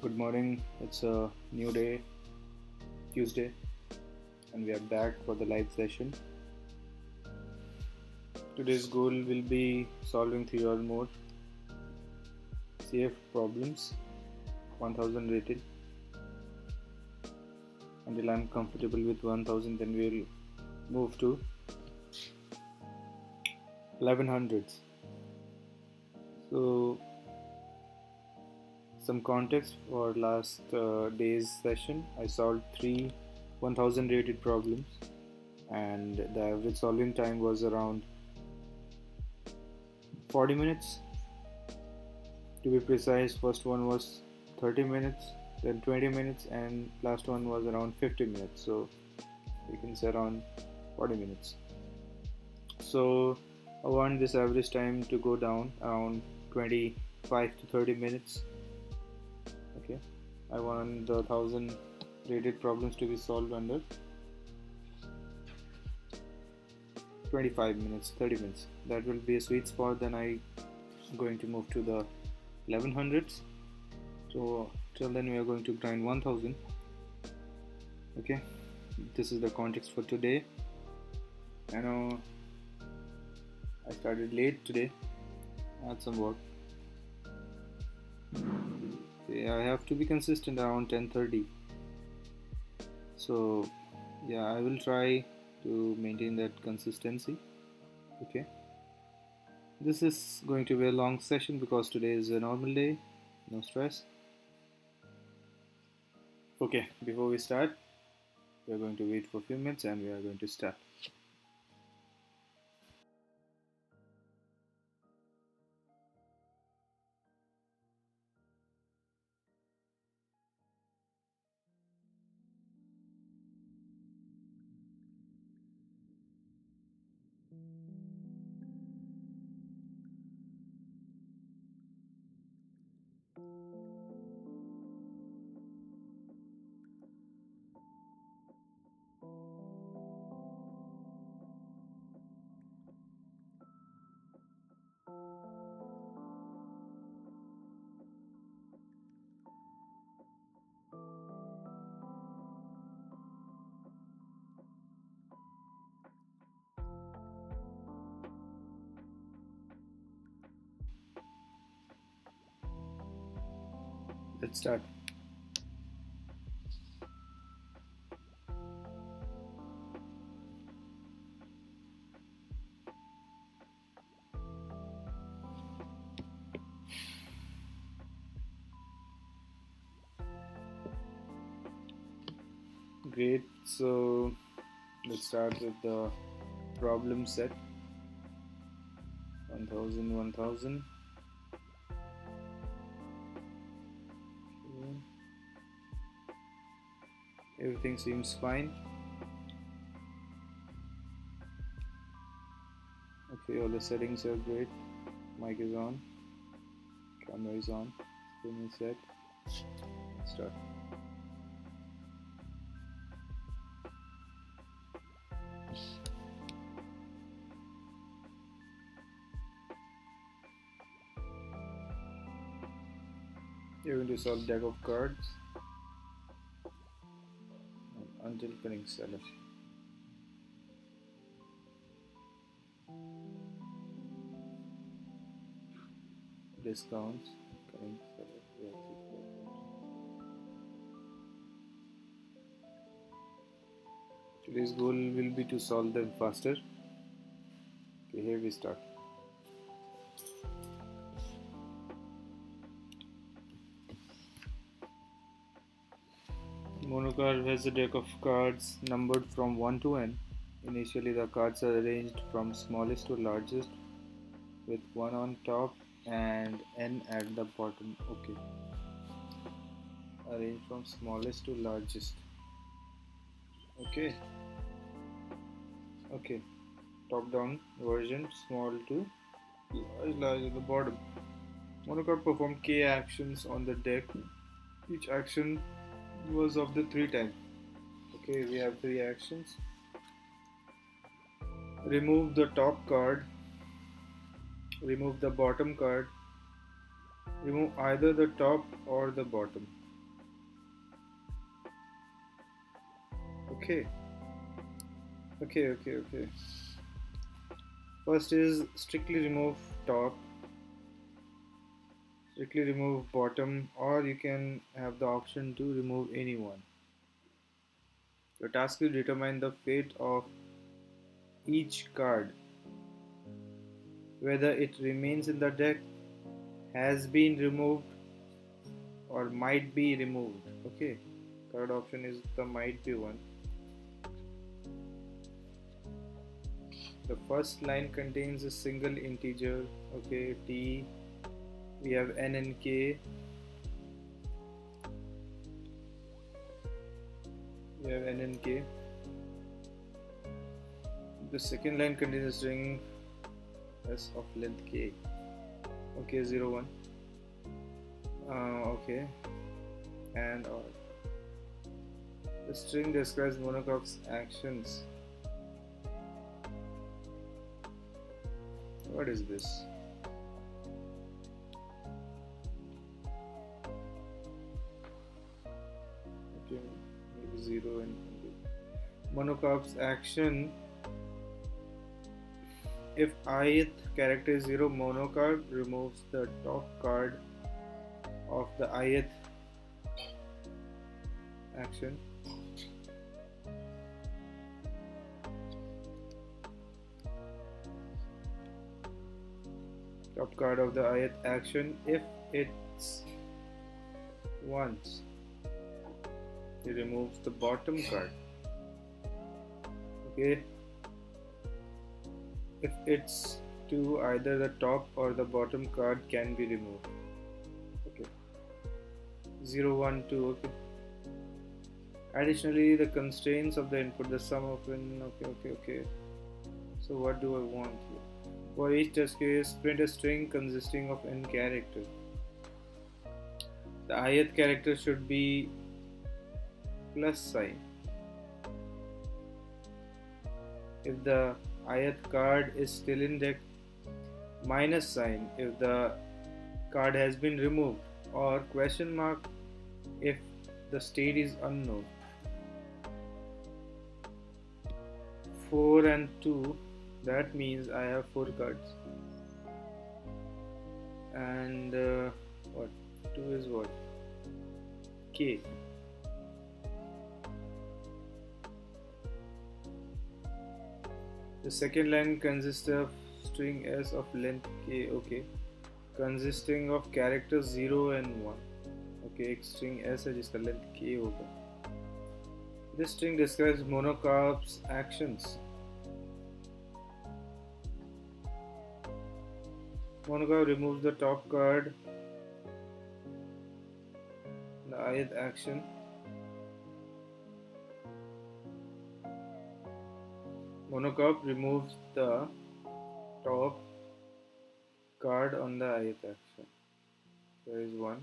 Good morning. It's a new day, Tuesday, and we are back for the live session. Today's goal will be solving 3 or more CF problems, 1000 rated. Until I'm comfortable with 1000, then we'll move to 1100s. So, some context for last day's session. I solved 3 1000 rated problems, and the average solving time was around 40 minutes. To be precise, first one was 30 minutes, then 20 minutes, and last one was around 50 minutes. So you can say around 40 minutes. So I want this average time to go down around 25 to 30 minutes. Okay, I want the 1000 rated problems to be solved under 25 minutes, 30 minutes. That will be a sweet spot. Then I'm going to move to the 1100s. So till then we are going to grind 1000. Okay, this is the context for today. I know I started late today. I had some work. Okay, I have to be consistent around 10:30. So yeah, I will try to maintain that consistency. Okay, this is going to be a long session because today is a normal day, no stress. Okay, before we start, we are going to wait for a few minutes and we are going to start. Let's start. Great, so let's start with the problem set. 1000, 1000. Okay. Everything seems fine. Okay, all the settings are great. Mic is on, camera is on, screen is set. Start. You're going to solve deck of cards until cutting seller. Discounts, cutting seller. Today's goal will be to solve them faster. Okay, here we start. Monocard has a deck of cards numbered from 1 to n. Initially, the cards are arranged from smallest to largest with 1 on top and n at the bottom. Okay. Arranged from smallest to largest. Okay. Okay. Top down version, small to large at the bottom. Monocard performed K actions on the deck. Each action was of the 3 type. Okay, we have 3 actions. Remove the top card, remove the bottom card, remove either the top or the bottom. Okay. First is strictly remove top, strictly remove bottom, or you can have the option to remove anyone. Your task is to determine the fate of each card, whether it remains in the deck, has been removed, or might be removed. Okay, third option is the might be one. The first line contains a single integer. Okay, t, we have n and k, we have n and k. The second line contains a string s of length k. Okay, 0 1. Okay, and or the string describes monocop's actions. What is this? Okay, maybe 0 and monocop's action. If ith character is 0, monocard removes the top card of the ith action. Top card of the ith action. If it's once, it removes the bottom card. Okay. If it's 2, either the top or the bottom card can be removed. Okay. 0 1 2. Okay. Additionally, the constraints of the input, the sum of n. Okay. So what do I want here? For each test case, print a string consisting of n characters. The ith character should be plus sign. If the ith card is still in deck, minus sign if the card has been removed, or question mark if the state is unknown. 4 and 2, that means I have 4 cards. And what? 2 is what? K. The second line consists of string s of length k. Okay, consisting of characters 0 and 1. Okay, एक string s है जिसका length k होगा. This string describes monocop's actions. Monocop removes the top card, the ith action. Monocop removes the top card on the ith action. There is 1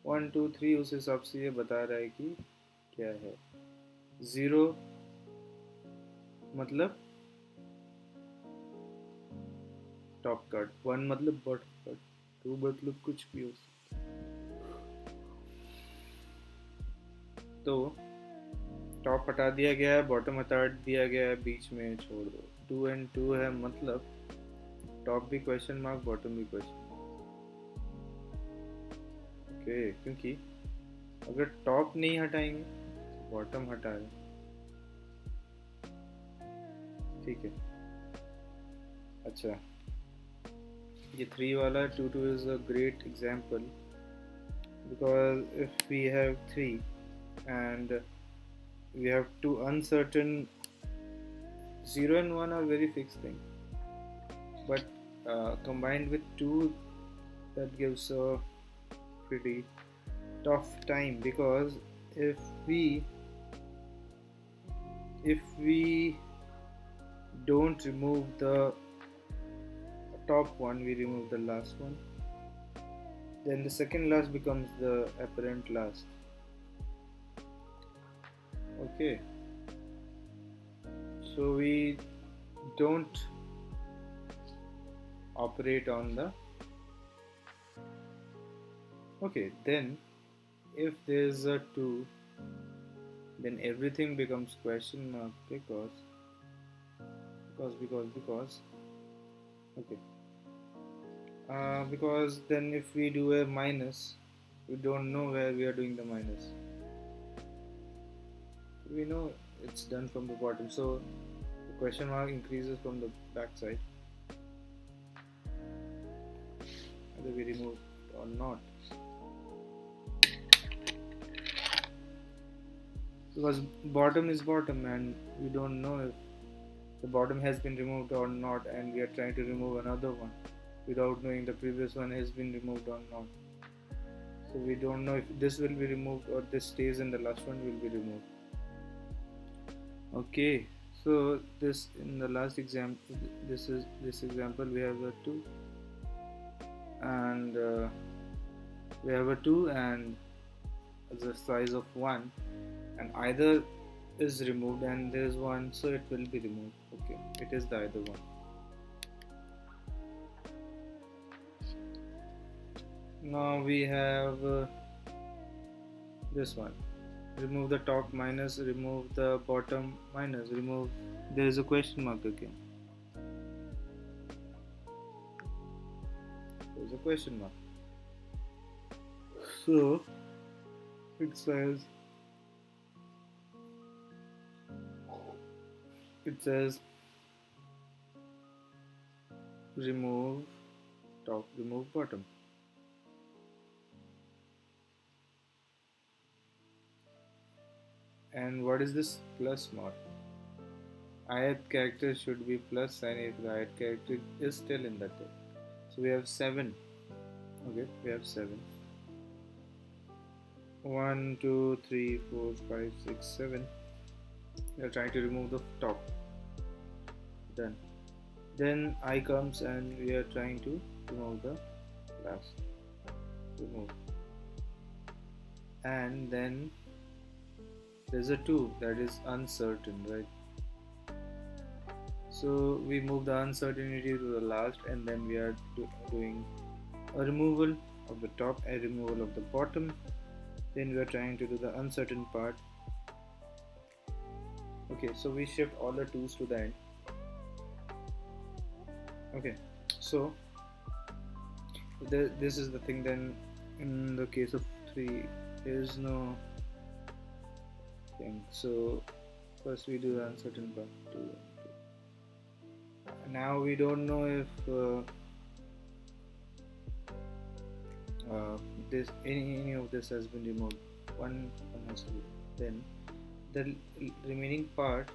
1 2 3. उस हिसाब से ये बता रहा है कि क्या है. 0 मतलब टॉप कार्ड, 1 मतलब बॉटम कार्ड, 2 मतलब कुछ भी हो सकता है. तो टॉप हटा दिया गया है, बॉटम हटा दिया गया है, बीच में छोड़ दो. 2 and 2 है मतलब टॉप भी क्वेश्चन मार्क, बॉटम भी क्वेश्चन मार्क. ओके, क्योंकि अगर टॉप नहीं हटाएंगे तो बॉटम हटाएं. ठीक है. अच्छा, ये 3 वाला 2 2 is a great example, because if we have 3 and we have 2 uncertain, 0 and 1 are very fixed thing, but combined with 2, that gives a pretty tough time, because if we don't remove the top one, we remove the last one, then the second last becomes the apparent last. Okay, so we don't operate on the. Okay, then if there's a 2, then everything becomes question mark because okay, because then if we do a minus, we don't know where we are doing the minus. We know it's done from the bottom, so the question mark increases from the back side, whether we remove it or not, because bottom is bottom and we don't know if the bottom has been removed or not, and we are trying to remove another one without knowing the previous one has been removed or not. So we don't know if this will be removed or this stays and the last one will be removed. Okay, so this in the last example, this example we have a 2 and we have a 2 and the size of 1, and either is removed and there is 1, so it will be removed. Okay, it is the either one. Now we have this one, remove the top minus, remove the bottom minus, remove, there is a question mark again, there is a question mark, so it says remove top, remove bottom. And what is this plus mark? Ayat character should be plus sign if the ayat character is still in the text. So we have 7. Okay, we have 7. 1, 2, 3, 4, 5, 6, 7. We are trying to remove the top. Done. Then I comes and we are trying to remove the last. Remove. And then there's a 2 that is uncertain, right? So we move the uncertainty to the last, and then we are doing a removal of the top, a removal of the bottom. Then we are trying to do the uncertain part. Okay, so we shift all the 2's to the end. Okay, so this is the thing. Then in the case of 3, there is no thing. So first we do the uncertain part. 2. Now we don't know if this any of this has been removed. One has to be. Then the remaining part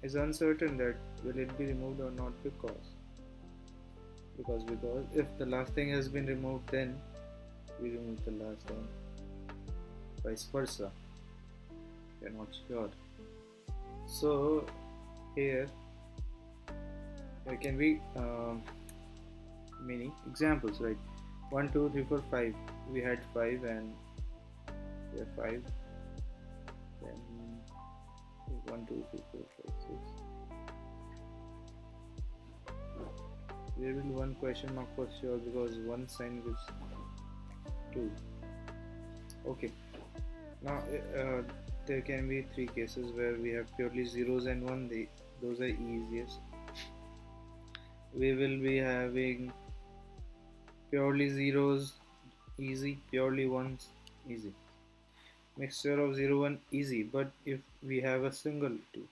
is uncertain that will it be removed or not, because if the last thing has been removed, then we remove the last thing, vice versa. We are not sure. So here there can be many examples, right? 1, 2, 3, 4, 5. We had 5 and we have 5. Then 1, 2, 3, 4, 5, 6. There will be one question mark for sure, because one sign gives 2. Okay. Now there can be 3 cases where we have purely zeros and 1. Those are easiest. We will be having purely zeros easy, purely ones easy, mixture of 0, 1 easy. But if we have a single 2,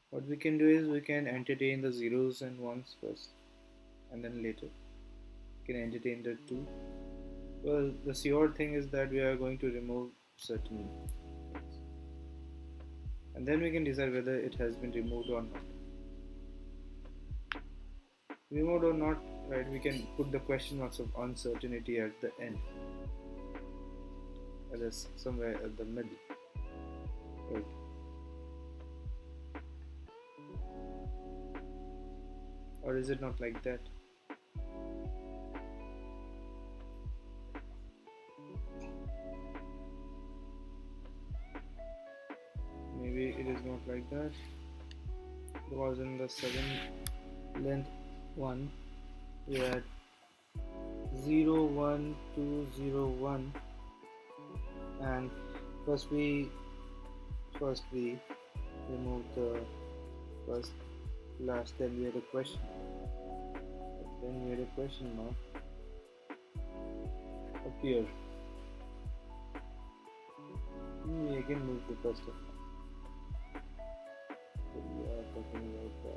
what we can do is we can entertain the zeros and ones first, and then later we can entertain the 2. Well, the sure thing is that we are going to remove certain things, and then we can decide whether it has been removed or not. Removed or not, right? We can put the question marks of uncertainty at the end, somewhere at the middle, right? Or is it not like that? Maybe it is not like that, because in the 7th length 1 we had 0, 1, 2, 0, 1, And first we remove the first last, then we had a question, mark appear. We again move the first one. So we are talking about the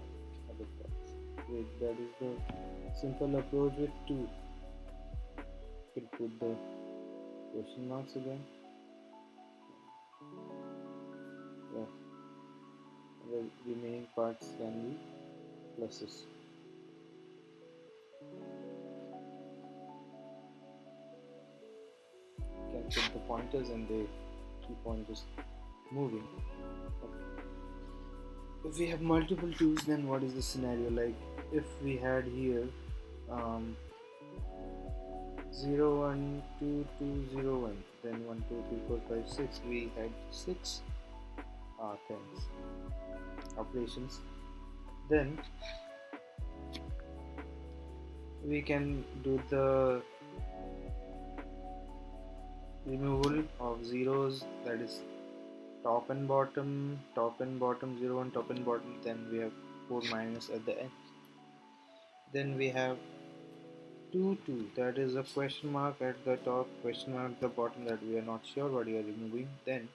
other parts. Wait, that is the simple approach with 2. You can put the question marks again. Yeah. The remaining parts can be pluses. You can put the pointers and they keep on just moving. Okay. If we have multiple 2's, then what is the scenario? Like if we had here 0 1 2 2 0 1, then 1 2 3 4 5 6, we had 6 things, operations. Then we can do the removal of zeros, that is top and bottom 0 1, top and bottom. Then we have 4 minus at the end. Then we have 2 2, that is a question mark at the top, question mark at the bottom, that we are not sure what we are removing. Then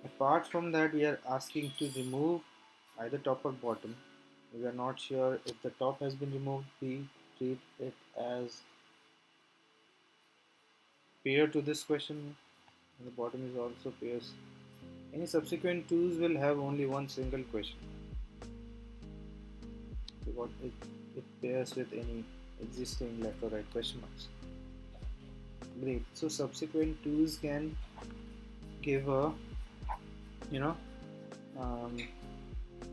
apart from that, we are asking to remove either top or bottom. We are not sure if the top has been removed, we treat it as pair to this question, and the bottom is also pairs. Any subsequent 2's will have only one single question. So what it pairs with any existing left or right question marks. Great. So subsequent 2's can give a,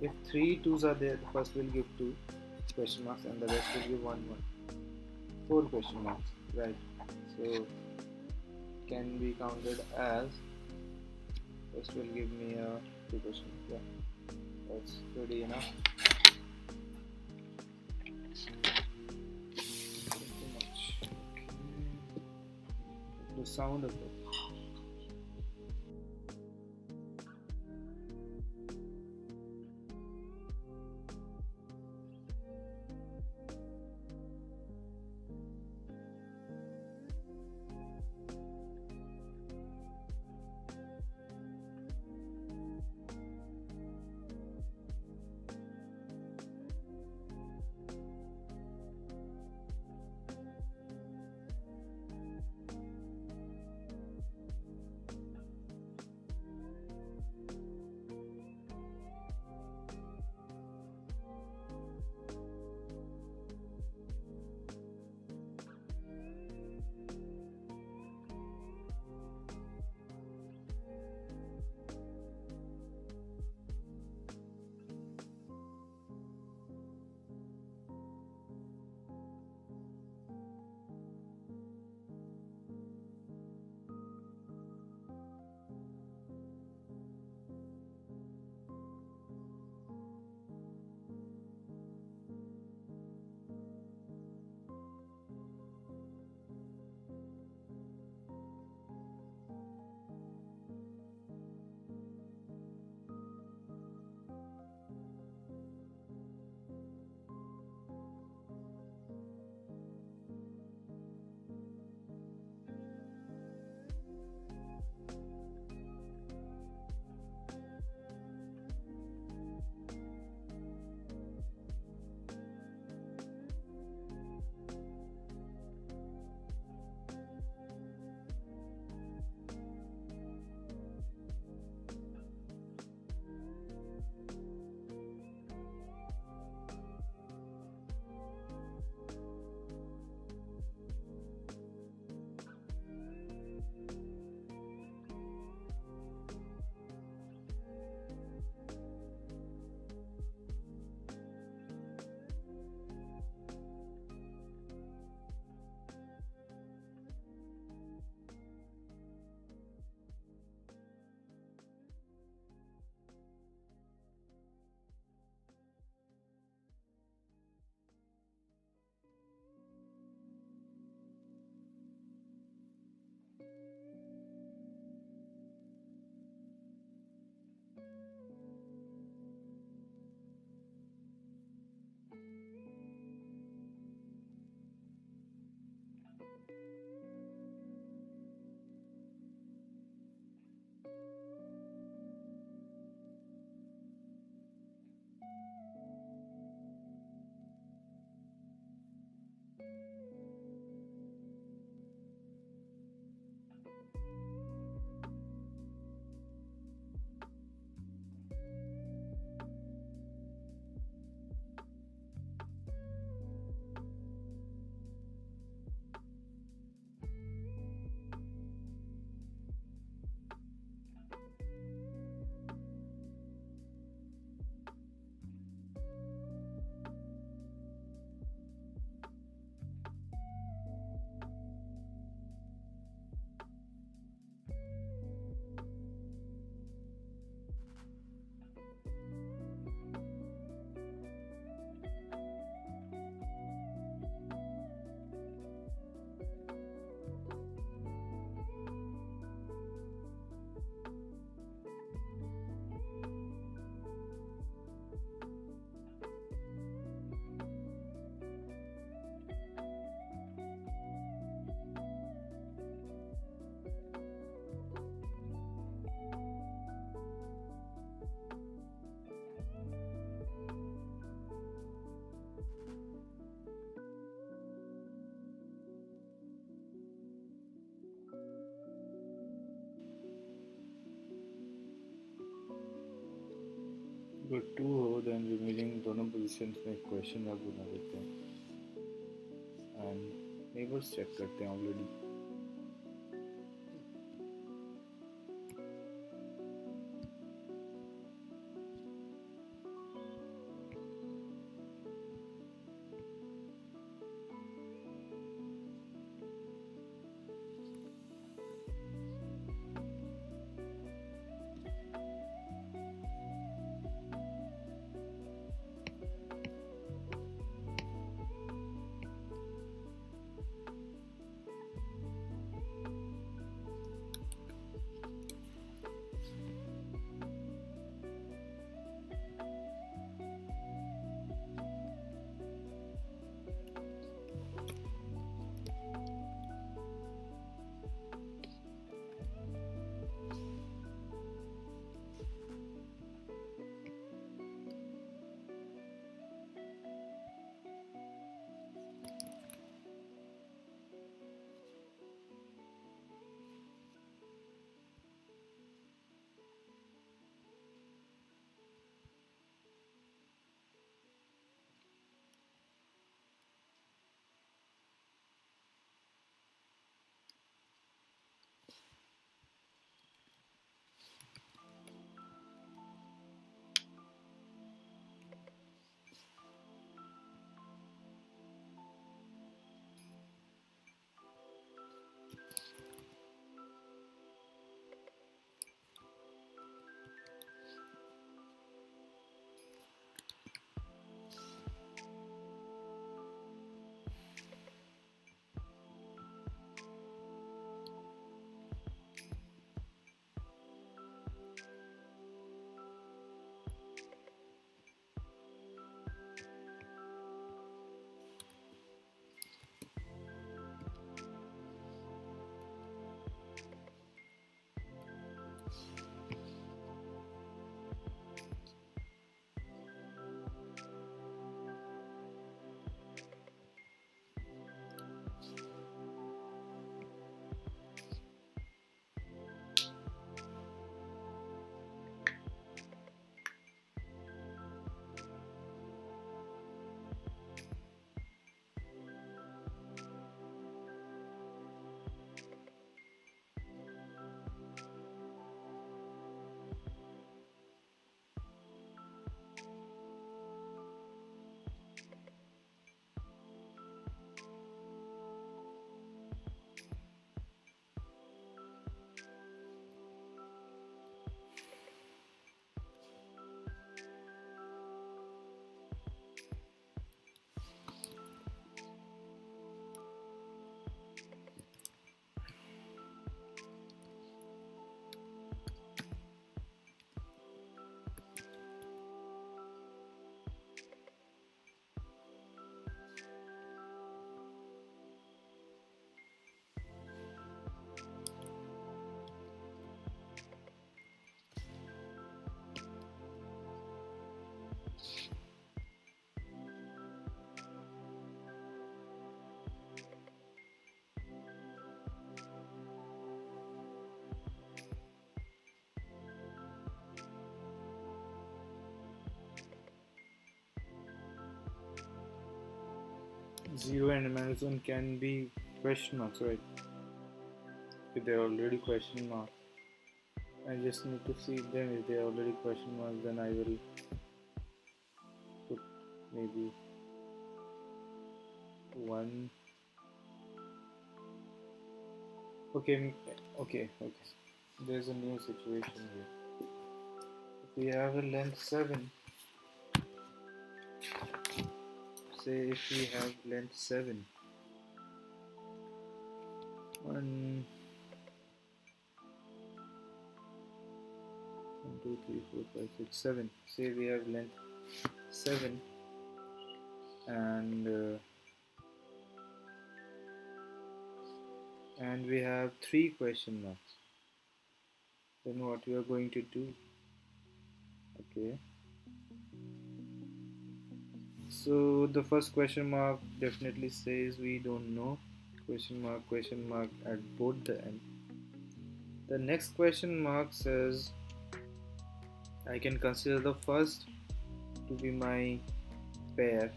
if 3 2's are there, the first will give 2 question marks and the rest will give 1 1. 4 question marks, right? So can be counted as, first will give me a 2 question. Yeah, that's pretty enough. Too much. Okay. The sound of it. अगर to हो then removing दोनों positions में question mark बना देते हैं and neighbours check करते हैं already. 0 and minus 1 can be question marks, right? If they're already question marks, I just need to see them. If they're already question marks, then I will put maybe 1. Okay. There's a new situation here. If we have a length 7, say if we have length 7, 1, 2, 3, 4, 5, 6, 7. Say we have length 7 and we have 3 question marks. Then what we are going to do? Okay. So the first question mark definitely says we don't know. Question mark at both the end. The next question mark says I can consider the first to be my pair,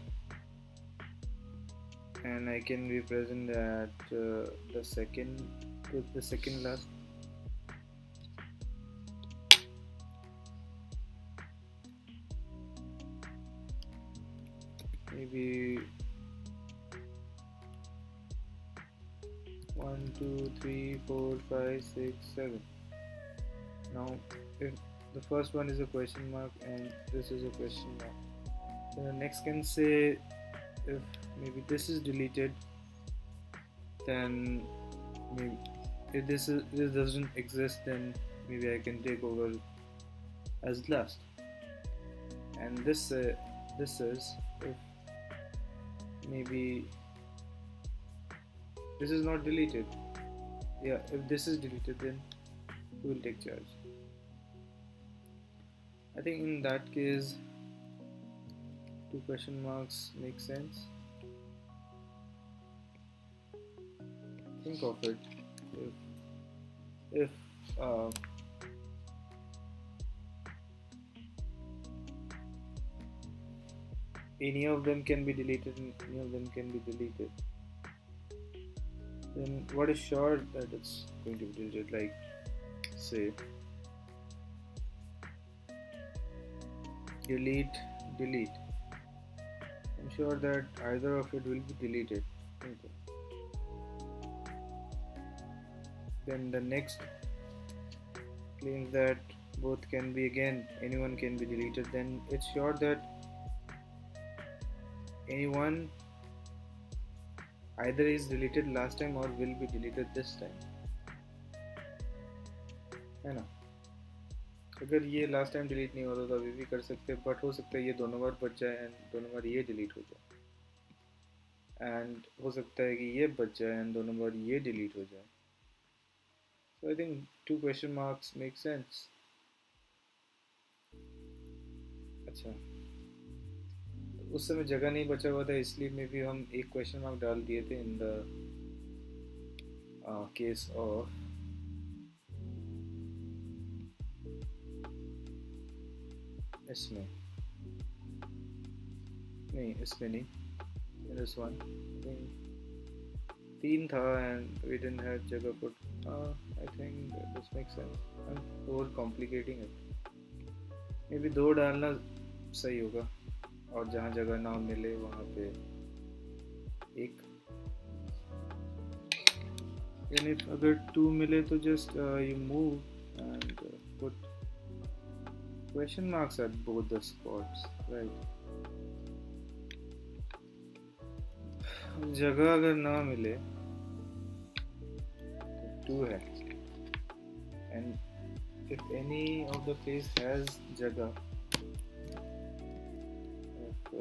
and I can represent that the second with the second last. Maybe 1, 2, 3, 4, 5, 6, 7. Now, if the first one is a question mark and this is a question mark, then the next can say if maybe this is deleted, then maybe if this doesn't exist, then maybe I can take over as last. And this is if maybe this is not deleted. Yeah, if this is deleted, then who will take charge? I think in that case 2 question marks make sense. Think of it. If any of them can be deleted and any of them can be deleted, then what is sure that it's going to be deleted? Like say delete. I'm sure that either of it will be deleted. Okay. Then the next claims that both can be, again anyone can be deleted. Then it's sure that anyone either is deleted last time or will be deleted this time, है ना? अगर ये last time delete नहीं होता तो अभी भी कर सकते, बट हो सकता है ये दोनों बार बच जाए एंड दोनों बार ये डिलीट हो जाए, एंड हो सकता है कि ये बच जाए एंड दोनों बार ये डिलीट हो जाए. So I think 2 question marks make sense. अच्छा, उस समय जगह नहीं बचा हुआ था इसलिए मे भी हम एक क्वेश्चन मार्क डाल दिए थे इन द केस ऑफ इसमें नहीं this one. I think 3 था and we didn't have जगह put. I think this makes sense. I'm over complicating it. maybe 2 डालना सही होगा और जहाँ जगह ना मिले वहाँ पे 1. यानी अगर 2 मिले तो just you move and put question marks at both the spots, right? जगह अगर ना मिले 2 है, and if any of the place has जगह, if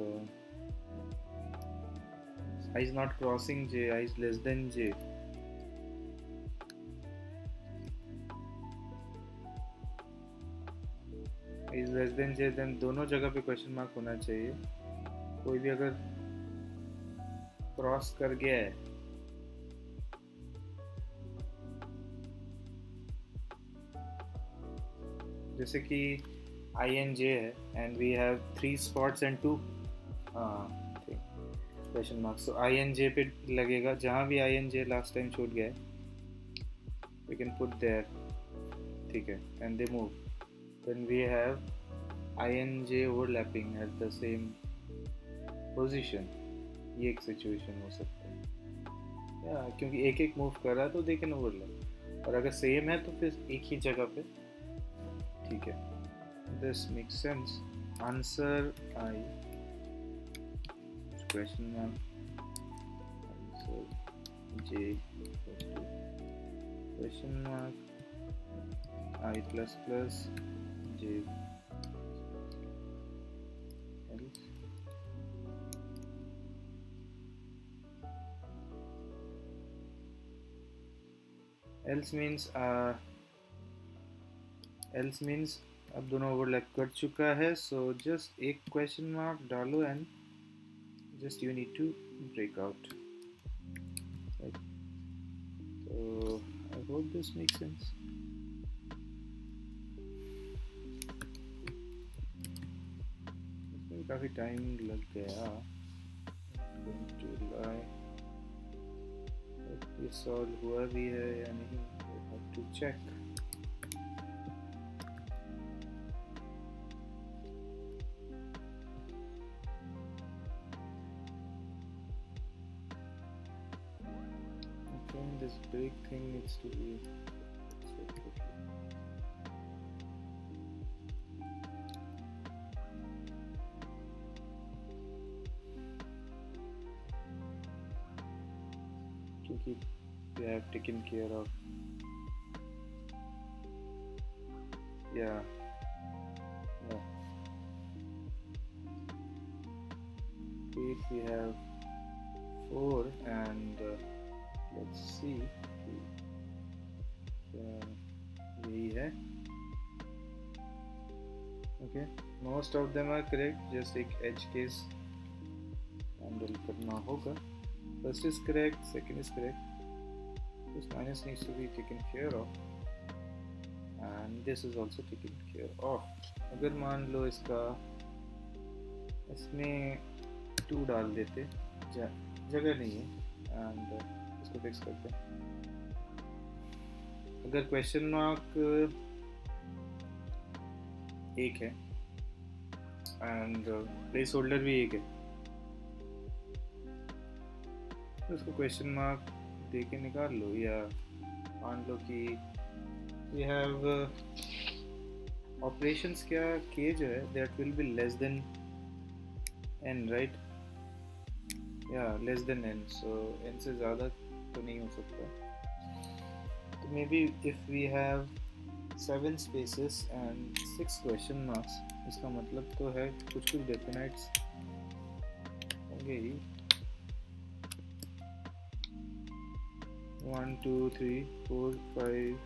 I is not crossing j, I is less than j, is less than j, then दोनों जगह पे question mark होना चाहिए. कोई भी अगर क्रॉस कर गया है जैसे कि I and J है and we have 3 spots and 2 thing. Question mark, so INJ पे लगेगा, जहाँ भी INJ लास्ट टाइम छूट गया we can put there, ठीक है, and they move. Then we have INJ overlapping at the same position. ये एक सिचुएशन हो सकता है या क्योंकि एक एक मूव कर रहा है तो दे कैन ओवरलैप, और अगर सेम है तो फिर एक ही जगह पे, ठीक है. This makes sense. Answer I question mark, answer J question mark I plus plus J else. else means अब दोनों ओवरलैप कर चुका है, सो जस्ट एक क्वेश्चन मार्क डालो and just you need to break out. So I hope this makes sense. इसमें काफ़ी time लग गया. going to lie. ये सॉल्व हुआ भी है या नहीं, I have to check. This big thing needs to be separately. क्योंकि we have taken care of, yeah. Eight we have 4 and let's see क्या यही है. Okay, most of them are correct, just एक edge case handle करना होगा. First is correct, second is correct. This minus needs to be taken care of and this is also taken care of. अगर मान लो इसमें 2 डाल देते, जगह नहीं है, and इसको फिक्स करते हैं. अगर क्वेश्चन मार्क एक है एंड प्लेस होल्डर भी एक है, तो उसको क्वेश्चन मार्क दे के निकाल लो. या मान लो कि वी हैव ऑपरेशंस, क्या के जो है that will be less than n, right? या less than n, so n से ज़्यादा तो नहीं हो सकता. तो maybe if we have 7 spaces and 6 question marks, इसका मतलब तो है कुछ डेफिनाइट्स होंगे ही. 1 2 3 4 5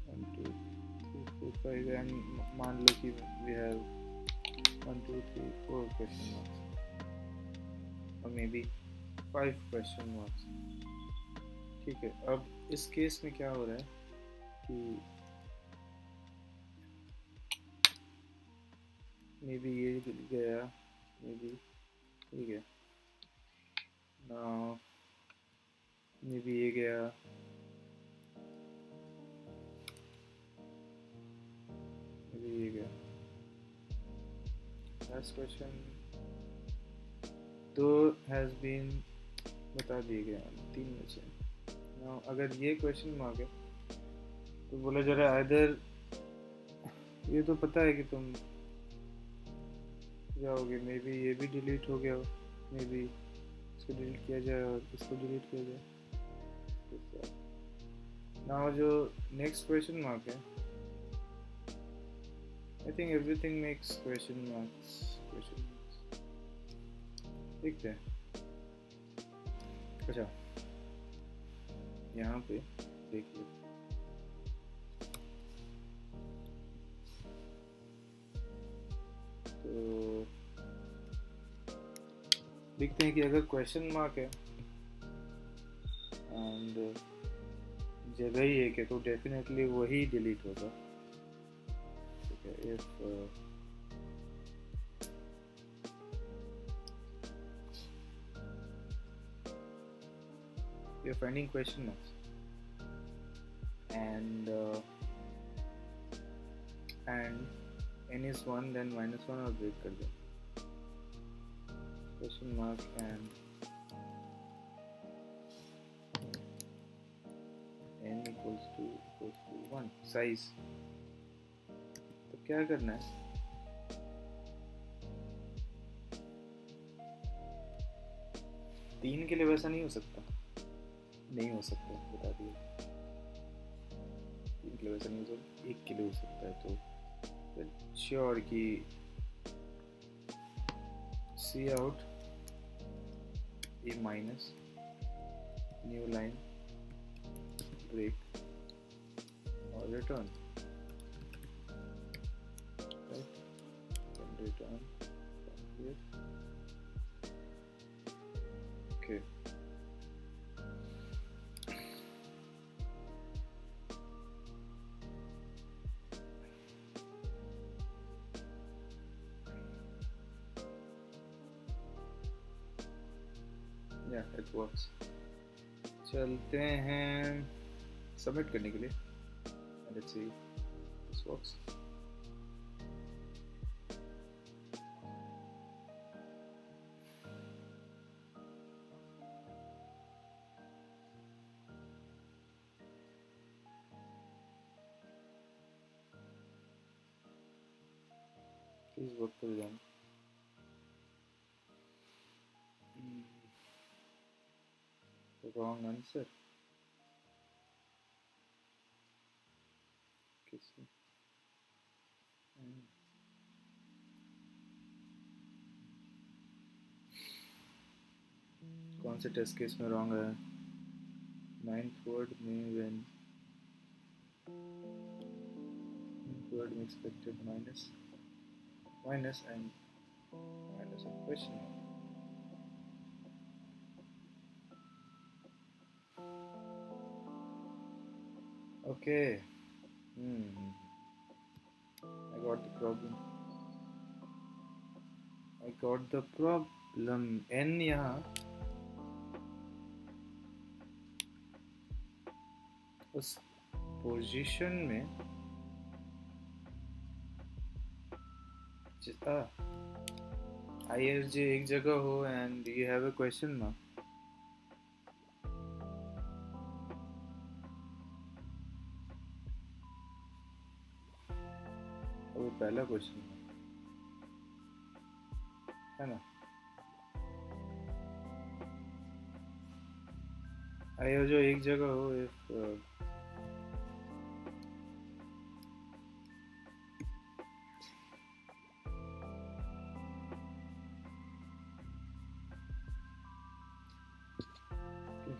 1 2 3 4 5 and मान लो कि we have 1 2 3 4 question marks और मे बी 5 question marks. ठीक है, अब इस केस में क्या हो रहा है कि मे बी ये गया, मे बी ठीक है, मे बी ये गया, मे बी ये गया. लास्ट क्वेश्चन तो हैज़ बीन बता दिए गया 3 में से. अगर ये क्वेश्चन मार्क है तो बोला जा रहा है इधर, ये तो पता है कि तुम जाओगे, मे बी ये भी डिलीट हो गया हो, मे बी इसको डिलीट किया जाए और इसको डिलीट किया जाए. नाउ जो नेक्स्ट क्वेश्चन मार्क है, I think everything makes question marks. देखते हैं. अच्छा, यहाँ पे देखिए, तो देखते हैं कि अगर क्वेश्चन मार्क है एंड जगह ही एक है तो डेफिनेटली वही डिलीट होगा. ठीक है, if we are finding question marks, and n is 1, then -1 और break कर दो question mark and n equals to 1 size. तो क्या करना है, तीन के लिए वैसा नहीं हो सकता, नहीं हो सकता, बता दिया, तीन के लिए वैसा नहीं हो सकता, एक के लिए हो सकता है. तो श्योर कि सी आउट ए माइनस न्यू लाइन ब्रेक और return, right? Then return here. Okay. Yeah, it works. चलते हैं सबमिट करने के लिए. Let's see this works. Please work for them. Wrong answer. किसी कौन से टेस्ट केस में रॉन्ग है? 9th word में when 9th word में expected minus and minus of question mark. Okay. I got the problem. n यहाँ उस position में ISJ एक जगह हो and you have a question mark. वो पहला क्वेश्चन है ना, ISJ एक जगह हो if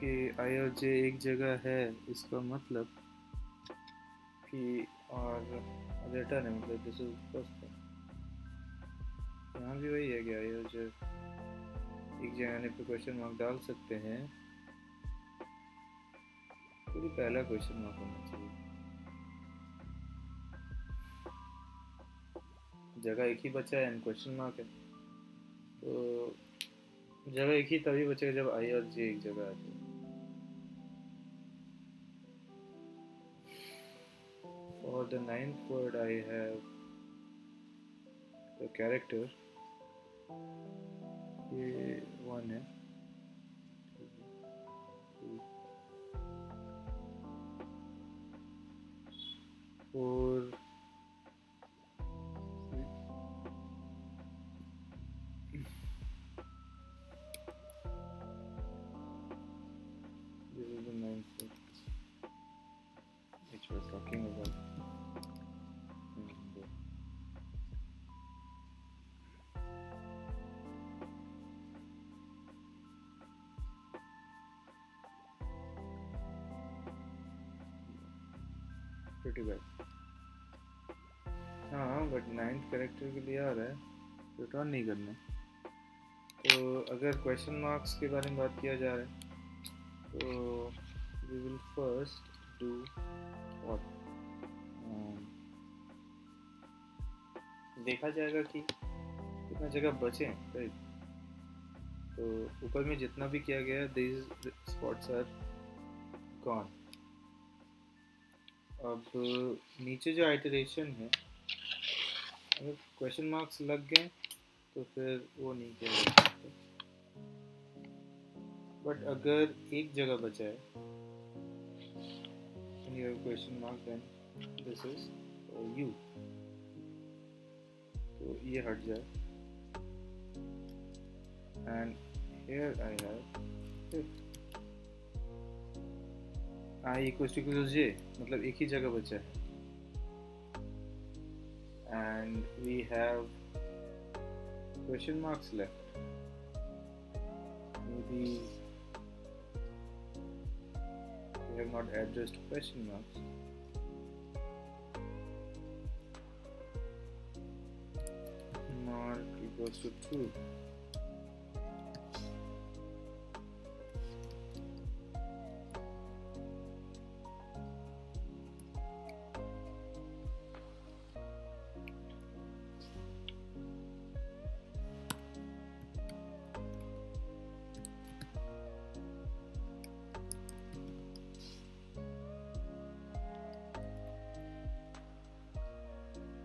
कि I और J एक जगह है, इसका मतलब कि और रिटर्न है, मतलब दिस इज फर्स्ट थिंग. यहाँ भी वही है कि I और J एक जगह आने पे क्वेश्चन मार्क डाल सकते हैं, तो भी पहला क्वेश्चन मार्क होना चाहिए. जगह एक ही बचा है एंड क्वेश्चन मार्क है, तो जगह एक ही तभी बचेगा जब I और J एक जगह आते हैं. For the 9th word I have the character, ये 1 है, 2, 4, 6. This is the 9th word which we are talking about. Pretty bad. हाँ, बट 9th कैरेक्टर के लिए आ रहा है, रिटर्न नहीं करना. तो अगर क्वेश्चन मार्क्स के बारे में बात किया जा रहा है तो we will first do what, देखा जाएगा कि कितना जगह बचे हैं, राइट. तो ऊपर में जितना भी किया गया these spots are gone. अब नीचे जो आइटरेशन है, अगर क्वेश्चन मार्क्स लग गए तो फिर वो नहीं किया जा सकता, बट अगर एक जगह बचा है and you have question mark, then this is you, तो ये हट जाए and here I have I equals to j, मतलब एक ही जगह बचा है and we have question marks left. Maybe we have not addressed question marks. Mark equals to 2.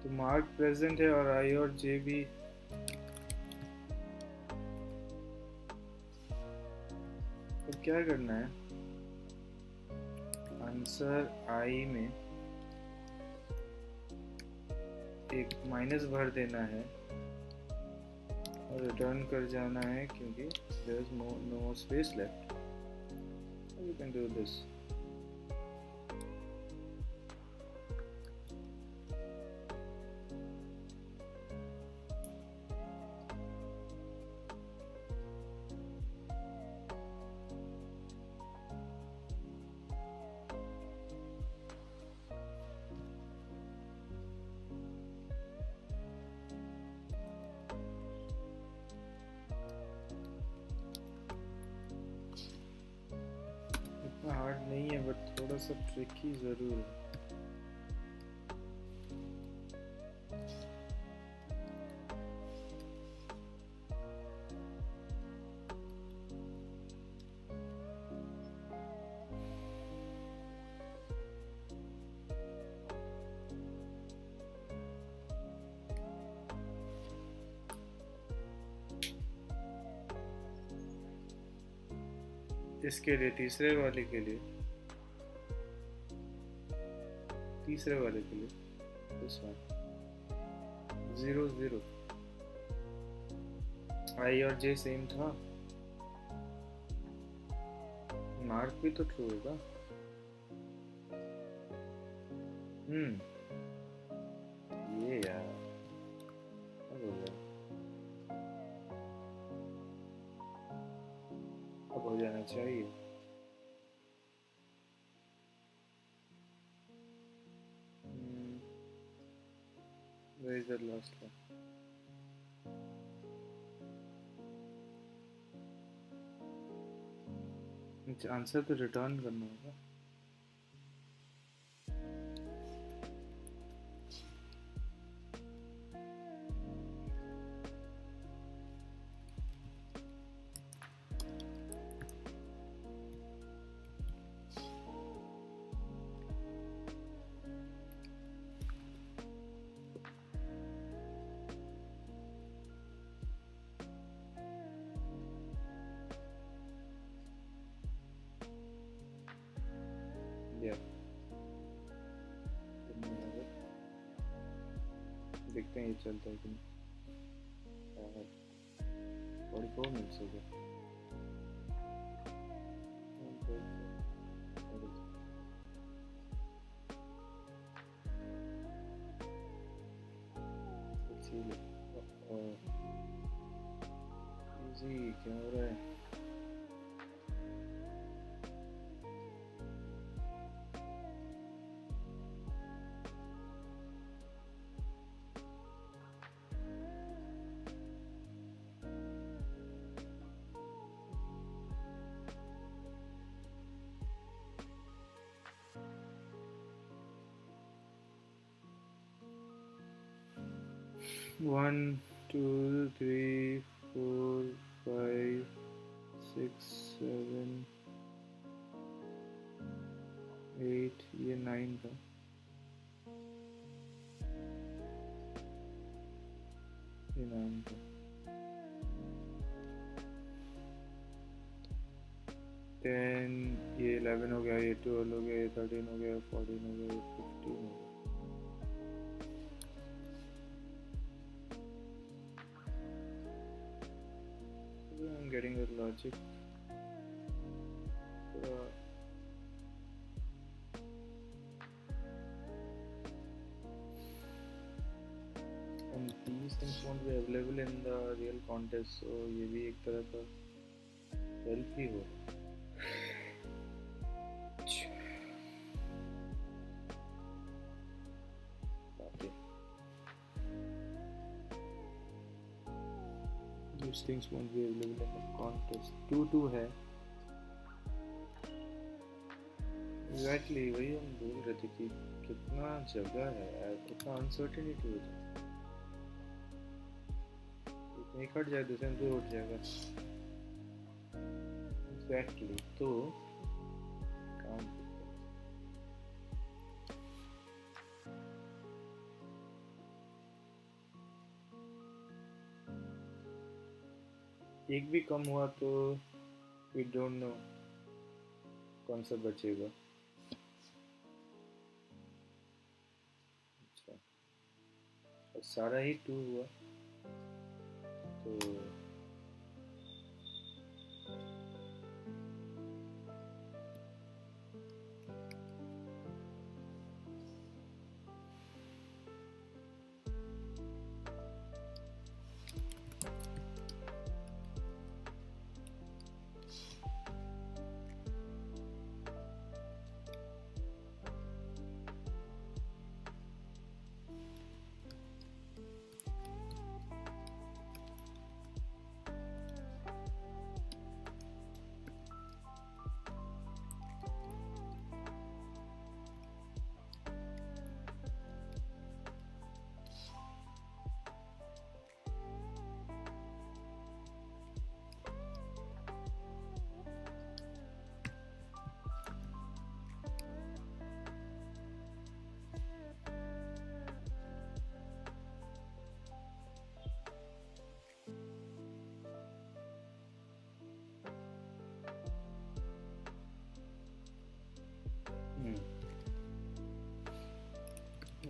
तो मार्क प्रेजेंट है और आई और जे भी, तो क्या करना है, आंसर आई में एक माइनस भर देना है और रिटर्न कर जाना है क्योंकि there is no more space left. So you can do this. Hard नहीं है बट थोड़ा सा ट्रिकी जरूर है. इसके लिए तीसरे वाले के लिए this one 0 0 आई और जे सेम था, मार्क भी तो ट्रू होगा. ये यार अब हो गया, अब हो जाना चाहिए. Where is the last one? Answer तो रिटर्न करना होगा. देखते हैं ये चलता है कि नहीं. 44 मिनट्स हो गए. इजी क्या हो रहा है. One, 2, 3, 4, 5 9 था, ये 9 था। Then ये 11 हो गया, ये 12 हो गया, ये 13 हो गया, 14 हो गया, ये 15 हो गया। I'm getting the logic. And these things won't be available in the real contest, so ये भी एक तरह का help ही हो। These things won't be available in the contest. 2-2 है। Exactly वही हम बोल रहे थे कि कितना जगह है यार, कितना अनसर्टेनिटी हो जाए, इतनी कट जाए दूसरे में दूर उठ जाएगा। Exactly, तो काम एक भी कम हुआ तो we don't know कौन सा बचेगा। अच्छा, और सारा ही 2 हुआ तो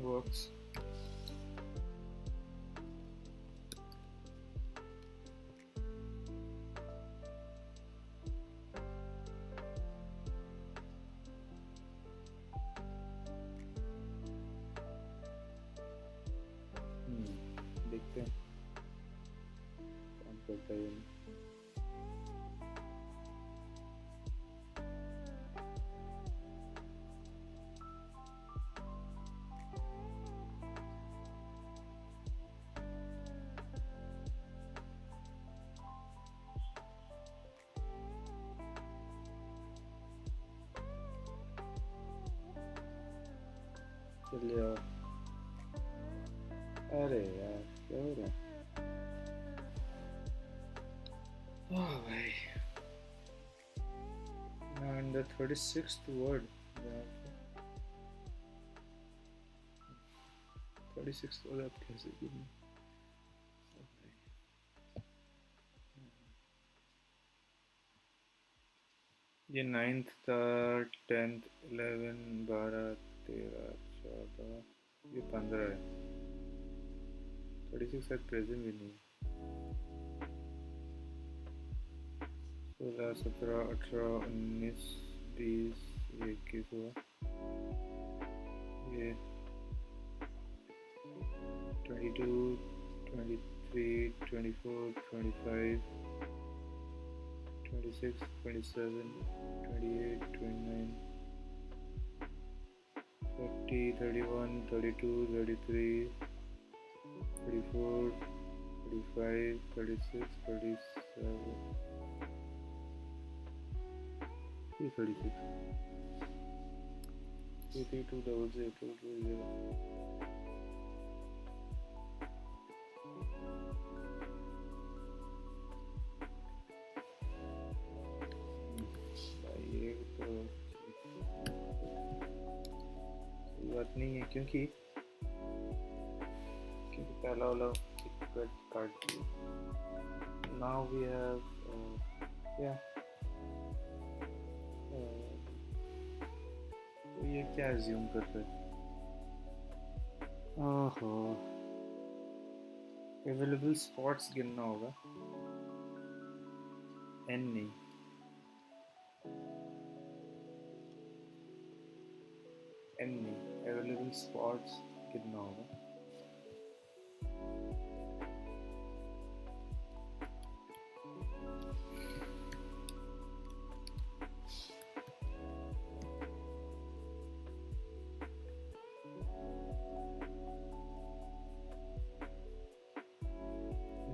works. देखते हैं काम करता है। चलिए, अरे यार क्या हो रहा है? Oh भाई, and the 36th word, 36th word आप कैसे गिने? ये 9th था, 10th, 11, 12, 13, 14, ये 15 है। 36 शायद प्रेजेंट भी नहीं। 16, 17, 18, 19, 20, 21 हुआ, ये 22, 23, 24, 25, 26, 27, 28, 29, 30, 31, 32, 33, 34, 35, 36, 37, 36, 82, 00, 220. ज़रूरत नहीं है क्योंकि पहला वाला काट दिया। नाउ वी हैव तो ये क्या एज्यूम कर रहे हैं? ओहो, अवेलेबल स्पॉट्स गिनना होगा, एन नहीं। अवेलेबल स्पॉट्स गिनना होगा।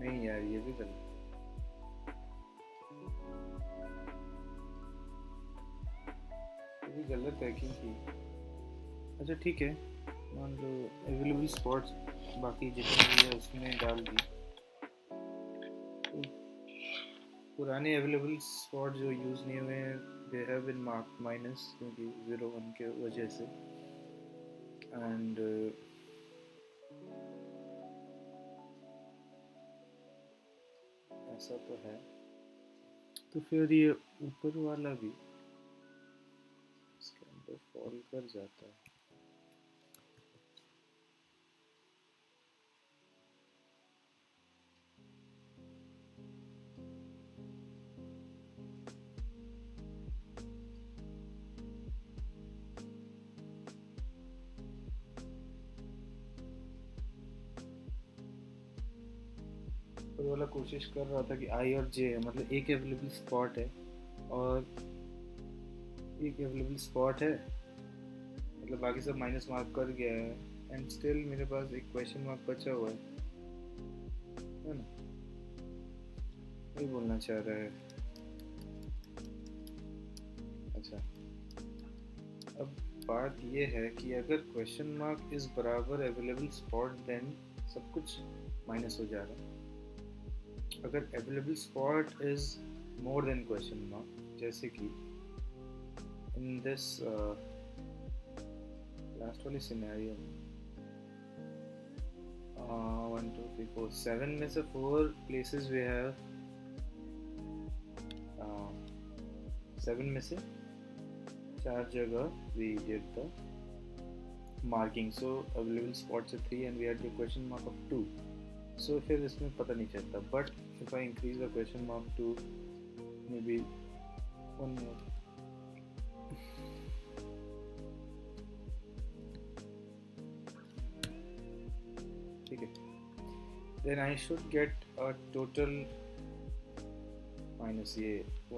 नहीं यार, ये भी गलत, ये भी गलत है क्योंकि अच्छा ठीक है, मान लो अवेलेबल स्पॉट्स बाकी जितने भी है उसमें डाल दी, तो पुराने अवेलेबल स्पॉट जो यूज़ नहीं हुए हैं they have been marked minus क्योंकि 01 के वजह से, एंड ऐसा तो है। तो फिर ये ऊपर वाला भी इसके अंदर फॉल कर जाता है। ऊपर वाला कोशिश कर रहा था कि आई और जे है, मतलब एक अवेलेबल स्पॉट है और एक अवेलेबल स्पॉट है, मतलब बाकी सब माइनस मार्क कर गया है, एंड स्टिल मेरे पास एक क्वेश्चन मार्क बचा हुआ है ना, ये बोलना चाह रहा है। अच्छा, अब बात ये है कि अगर क्वेश्चन मार्क इस बराबर अवेलेबल स्पॉट देन सब कुछ माइनस हो जा रहा है। अगर available spot is more then question mark, जैसे कि इन दिस लास्ट वाली सिनेरियो में 1 2 3 4 7 में से 4 प्लेसेस वी हैव, 7 में से 4 जगह we did the marking, so available spots are 3 and we had the question mark of 2, so फिर इसमें पता नहीं चलता, but if I increase the question mark to maybe 1 more, ठीक है, then I should get a total minus ये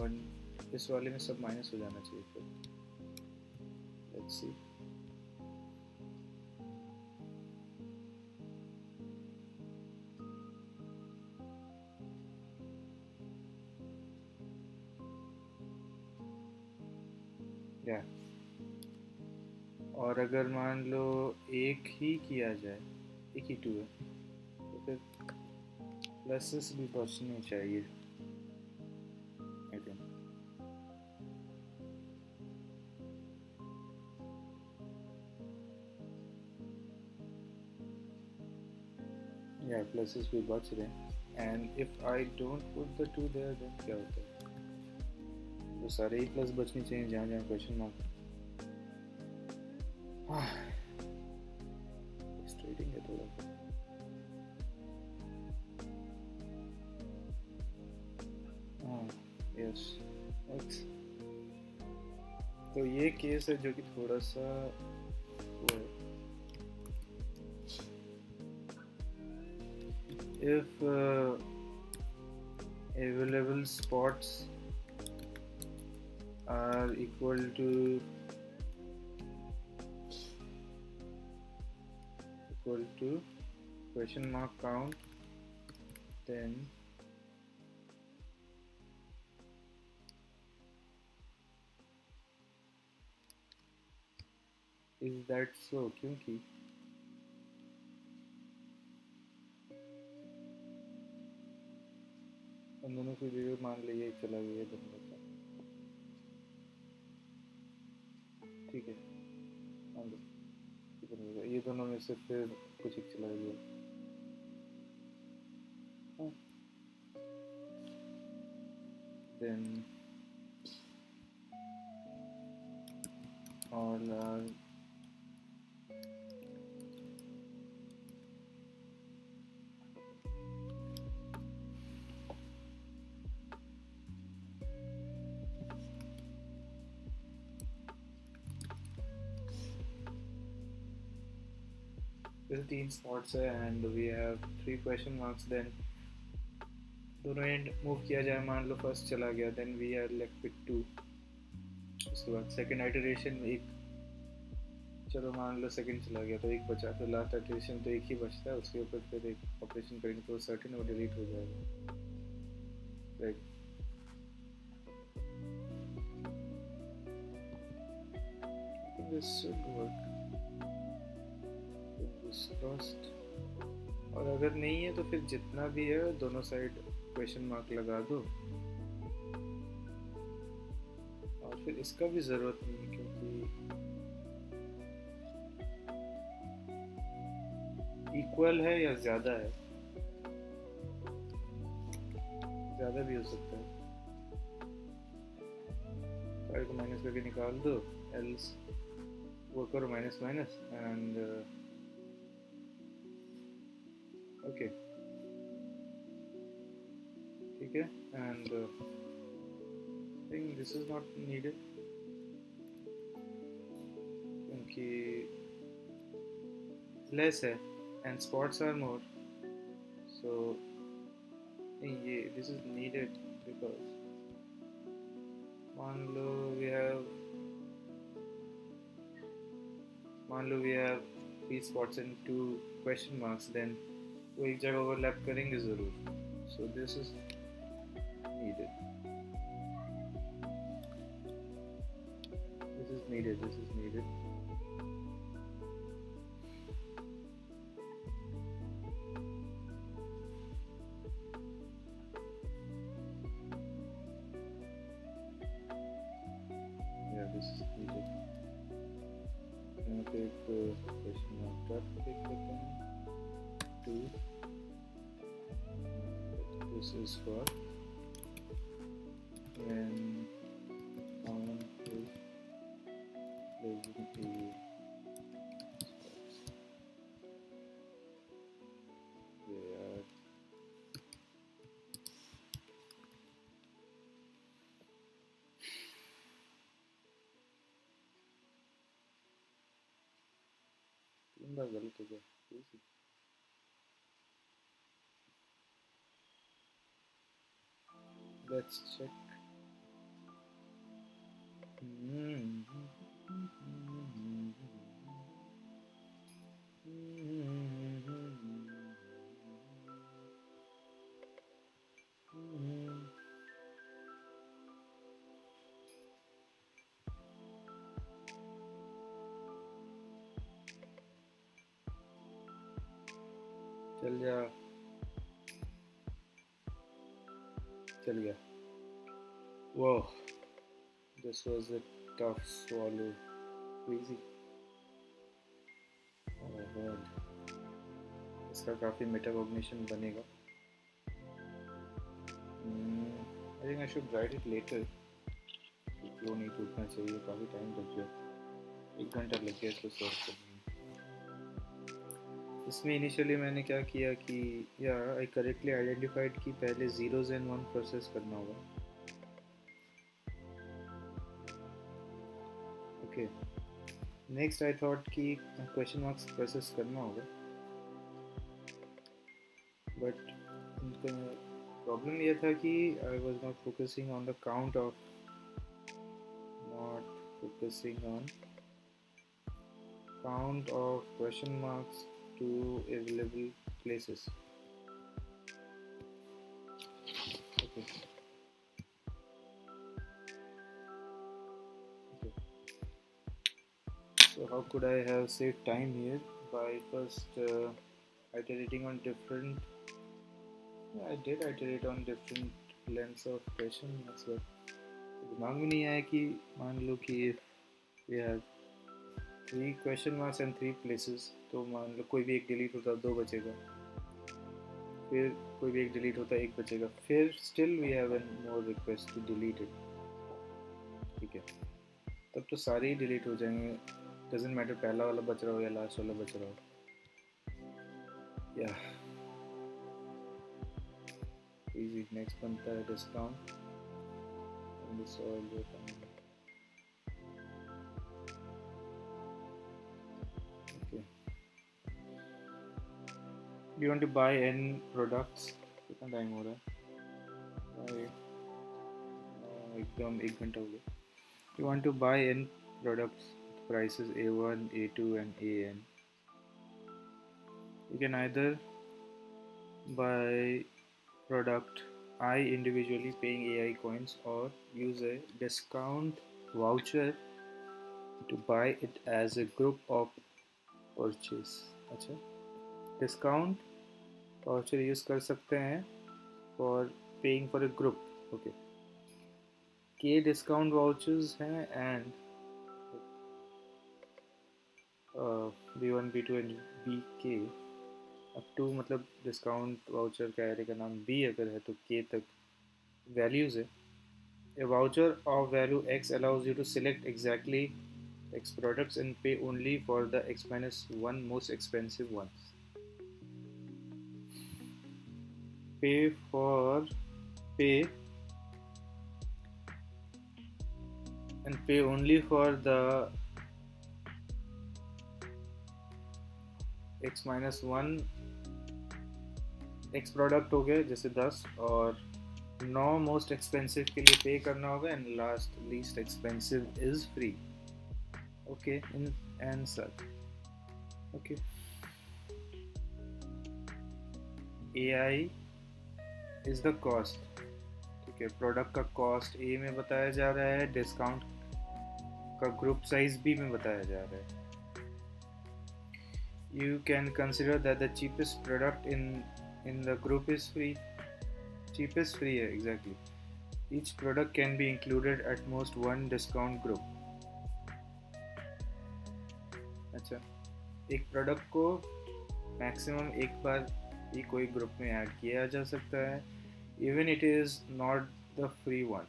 1, इस वाले में सब माइनस हो जाना चाहिए फिर, let's see। Yeah. और अगर मान लो एक ही किया जाए, एक ही 2 है, तो फिर प्लसेस भी बचने चाहिए आई थिंक। या प्लसेस भी बच रहे हैं, and if I don't put the 2 there then क्या होता है, तो सारे ही प्लस बचने चाहिए जहाँ जहाँ क्वेश्चन मार्क। फ्रस्ट्रेटिंग है थोड़ा। यस, तो ये केस है जो कि थोड़ा सा वो है, if available spots are equal to question mark count, then is that so, क्योंकि उन दोनों की वीडियो मान लीजिए चला गया दोनों का, ठीक है मान लो। ये दोनों में से फिर कुछ एक चला गया. Then all are फिर 3 स्पॉट्स है and we have 3 question marks. Then दोनों एंड मूव किया जाए, मान लो फर्स्ट चला गया, then we are left with 2. उसके बाद सेकंड आइटरेशन में एक, चलो मान लो सेकंड चला गया तो एक बचा, तो लास्ट आइटरेशन तो एक ही बचता है, उसके ऊपर फिर एक ऑपरेशन करेंगे तो सर्टेन वो डिलीट हो जाएगा. Right. This should work. This first, और अगर नहीं है तो फिर जितना भी है दोनों साइड क्वेश्चन मार्क लगा दो. और फिर इसका भी ज़रूरत नहीं है क्योंकि इक्वल है या ज़्यादा है, ज़्यादा भी हो सकता है. फाइव को माइनस करके निकाल दो, एल्स वो करो माइनस माइनस एंड ओके. ठीक है. And think this is not needed क्योंकि लेस है एंड स्पॉट्स आर मोर, सो ये दिस इज नीडेड बिकॉज मान लो we have 3 spots and 2 question marks, then वो एक जगह ओवरलैप करेंगे ज़रूर. So this is needed. Yeah, this is needed. यहाँ पे एक क्वेश्चन मार्क ड्रॉप देख लेते हैं. 2. This is for when count is present to spots. They are तीन बार गलत हो गया. Let's check. चल गया. Whoa, this was a tough swallow. Crazy. Oh my god. इसका काफ़ी मेटाकॉग्निशन बनेगा. I think I should write it later. Flow नहीं टूटना चाहिए. काफ़ी टाइम लग गया, 1 घंटा लग गया इसको सॉल्व करने में. इसमें इनिशियली मैंने क्या किया कि आई करेक्टली आइडेंटिफाइड कि पहले 0s and 1 प्रोसेस करना होगा. ओके. नेक्स्ट आई थॉट कि क्वेश्चन मार्क्स प्रोसेस करना होगा, बट प्रॉब्लम ये था कि I was not focusing on the count of, count of question marks to available places. Okay. So how could I have saved time here? By first iterating on different, I did iterate on different lengths of question marks, but दिमाग में नहीं आया कि मान लो कि we have 3 question marks and 3 places, तो मान लो कोई भी एक डिलीट होता है 2 बचेगा, फिर कोई भी एक डिलीट होता है 1 बचेगा, फिर still we have an more request to delete it, ठीक है, तब तो सारे ही डिलीट हो जाएंगे, डजेंट मैटर पहला वाला बच रहा हो या लास्ट वाला बच रहा हो, या इजी। नेक्स्ट बनता है discount, okay, you want to buy n products, कितना टाइम हो रहा है, एकदम 1 घंटा हो गया। You want to buy n products with prices A1, A2 and AN. You can either buy product I individually paying AI coins or use a discount voucher to buy it as a group of purchase. अच्छा, discount voucher use कर सकते हैं for paying for a group. Okay. के discount vouchers हैं and B1, B2 and BK up to, मतलब discount voucher का array का नाम B अगर है तो K तक वैल्यूज़ है। A voucher of value X allows you to select exactly X products and pay only for the X minus 1 most expensive ones. Pay and pay only for the X minus 1 X product हो गए जैसे 10, और 9 most expensive के लिए पे करना होगा, and last least expensive is free. Okay, in answer, okay, AI is the cost, ठीक है, प्रोडक्ट का कॉस्ट ए में बताया जा रहा है, डिस्काउंट का ग्रुप साइज बी में बताया जा रहा है। You can consider that the cheapest product in the group is free. Cheapest free है, exactly. Each product can be included at most one discount group. अच्छा, एक प्रोडक्ट को मैक्सिमम एक बार ही कोई ग्रुप में ऐड किया जा सकता है, even it is not the free one.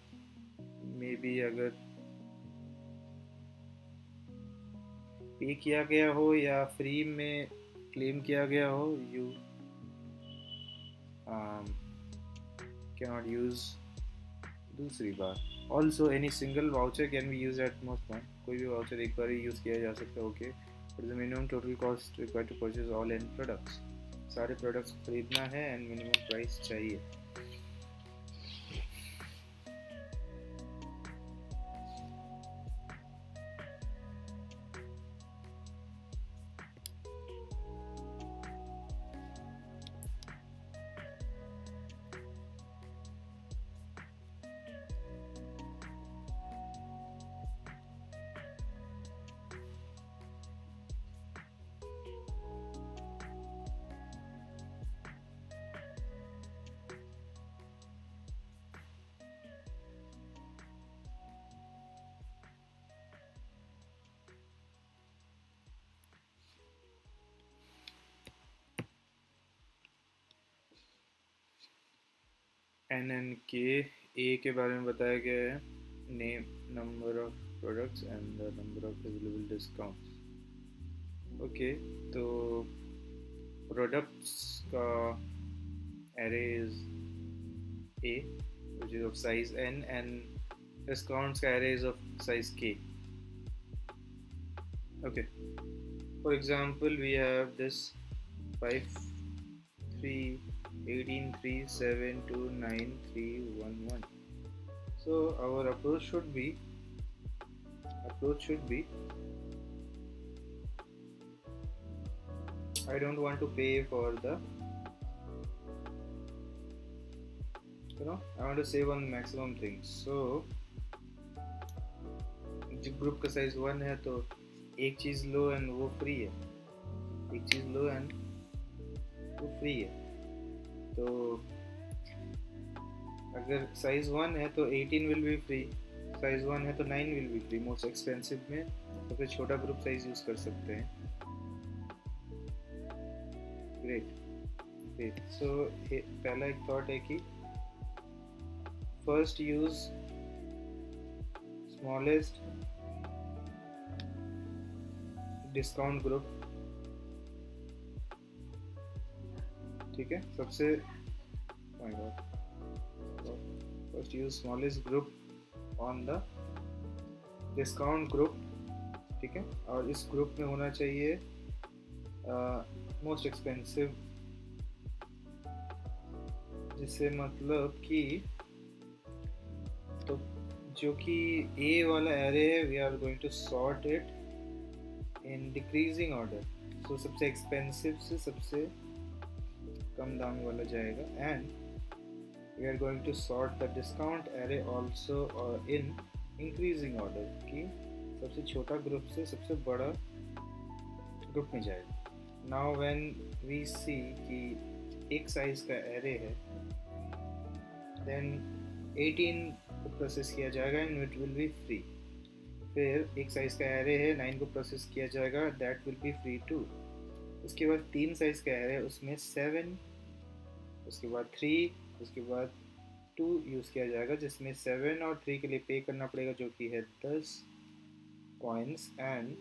May be अगर पे किया गया हो या फ्री में क्लेम किया गया हो, यू cannot use दूसरी बार। Also any single voucher can be use at most one, कोई भी वाउचर एक बार ही यूज़ किया जा सकता है। Okay, but the minimum total cost required to purchase all and products, सारे प्रोडक्ट्स खरीदना है एंड मिनिमम प्राइस चाहिए। NNK A के बारे में बताया गया है, name, number of products and the number of available discounts. Okay, तो प्रोडक्ट्स का array is A which is of size N and discounts का array is of size K. Okay, for example we have this 5 3 18 3 7 2 9 3 1 1. So our approach should be I don't want to pay for the, I want to save on maximum things. So जब group का size 1 है तो एक चीज़ लो and वो free है, एक चीज़ लो and वो free है। तो अगर साइज 1 है तो 18 विल बी फ्री, प्राइस 1 है तो 9 will be free. Most expensive में सबसे छोटा ग्रुप साइज यूज कर सकते हैं। Great great. सो पहला एक थॉट है कि first use smallest discount group. ठीक है, सबसे first use smallest group on the discount group. ठीक है, और इस ग्रुप में होना चाहिए मोस्ट एक्सपेंसिव, जिससे मतलब कि तो जो कि ए वाला एरे है, we are going to sort it in decreasing order. So सबसे एक्सपेंसिव से सबसे कम दाम वाला जाएगा, and we are going to sort the discount array also in increasing order, कि सबसे छोटा ग्रुप से सबसे बड़ा ग्रुप में जाएगा। नाउ व्हेन वी सी कि एक साइज का एरे है, देन 18 को प्रोसेस किया जाएगा and it will be free. फिर एक साइज का एरे है, 9 को प्रोसेस किया जाएगा, that will be free too. उसके बाद 3 साइज का एरे है, उसमें 7, उसके बाद 3, उसके बाद 2 यूज़ किया जाएगा, जिसमें 7 और 3 के लिए पे करना पड़ेगा, जो कि है 10 coins, and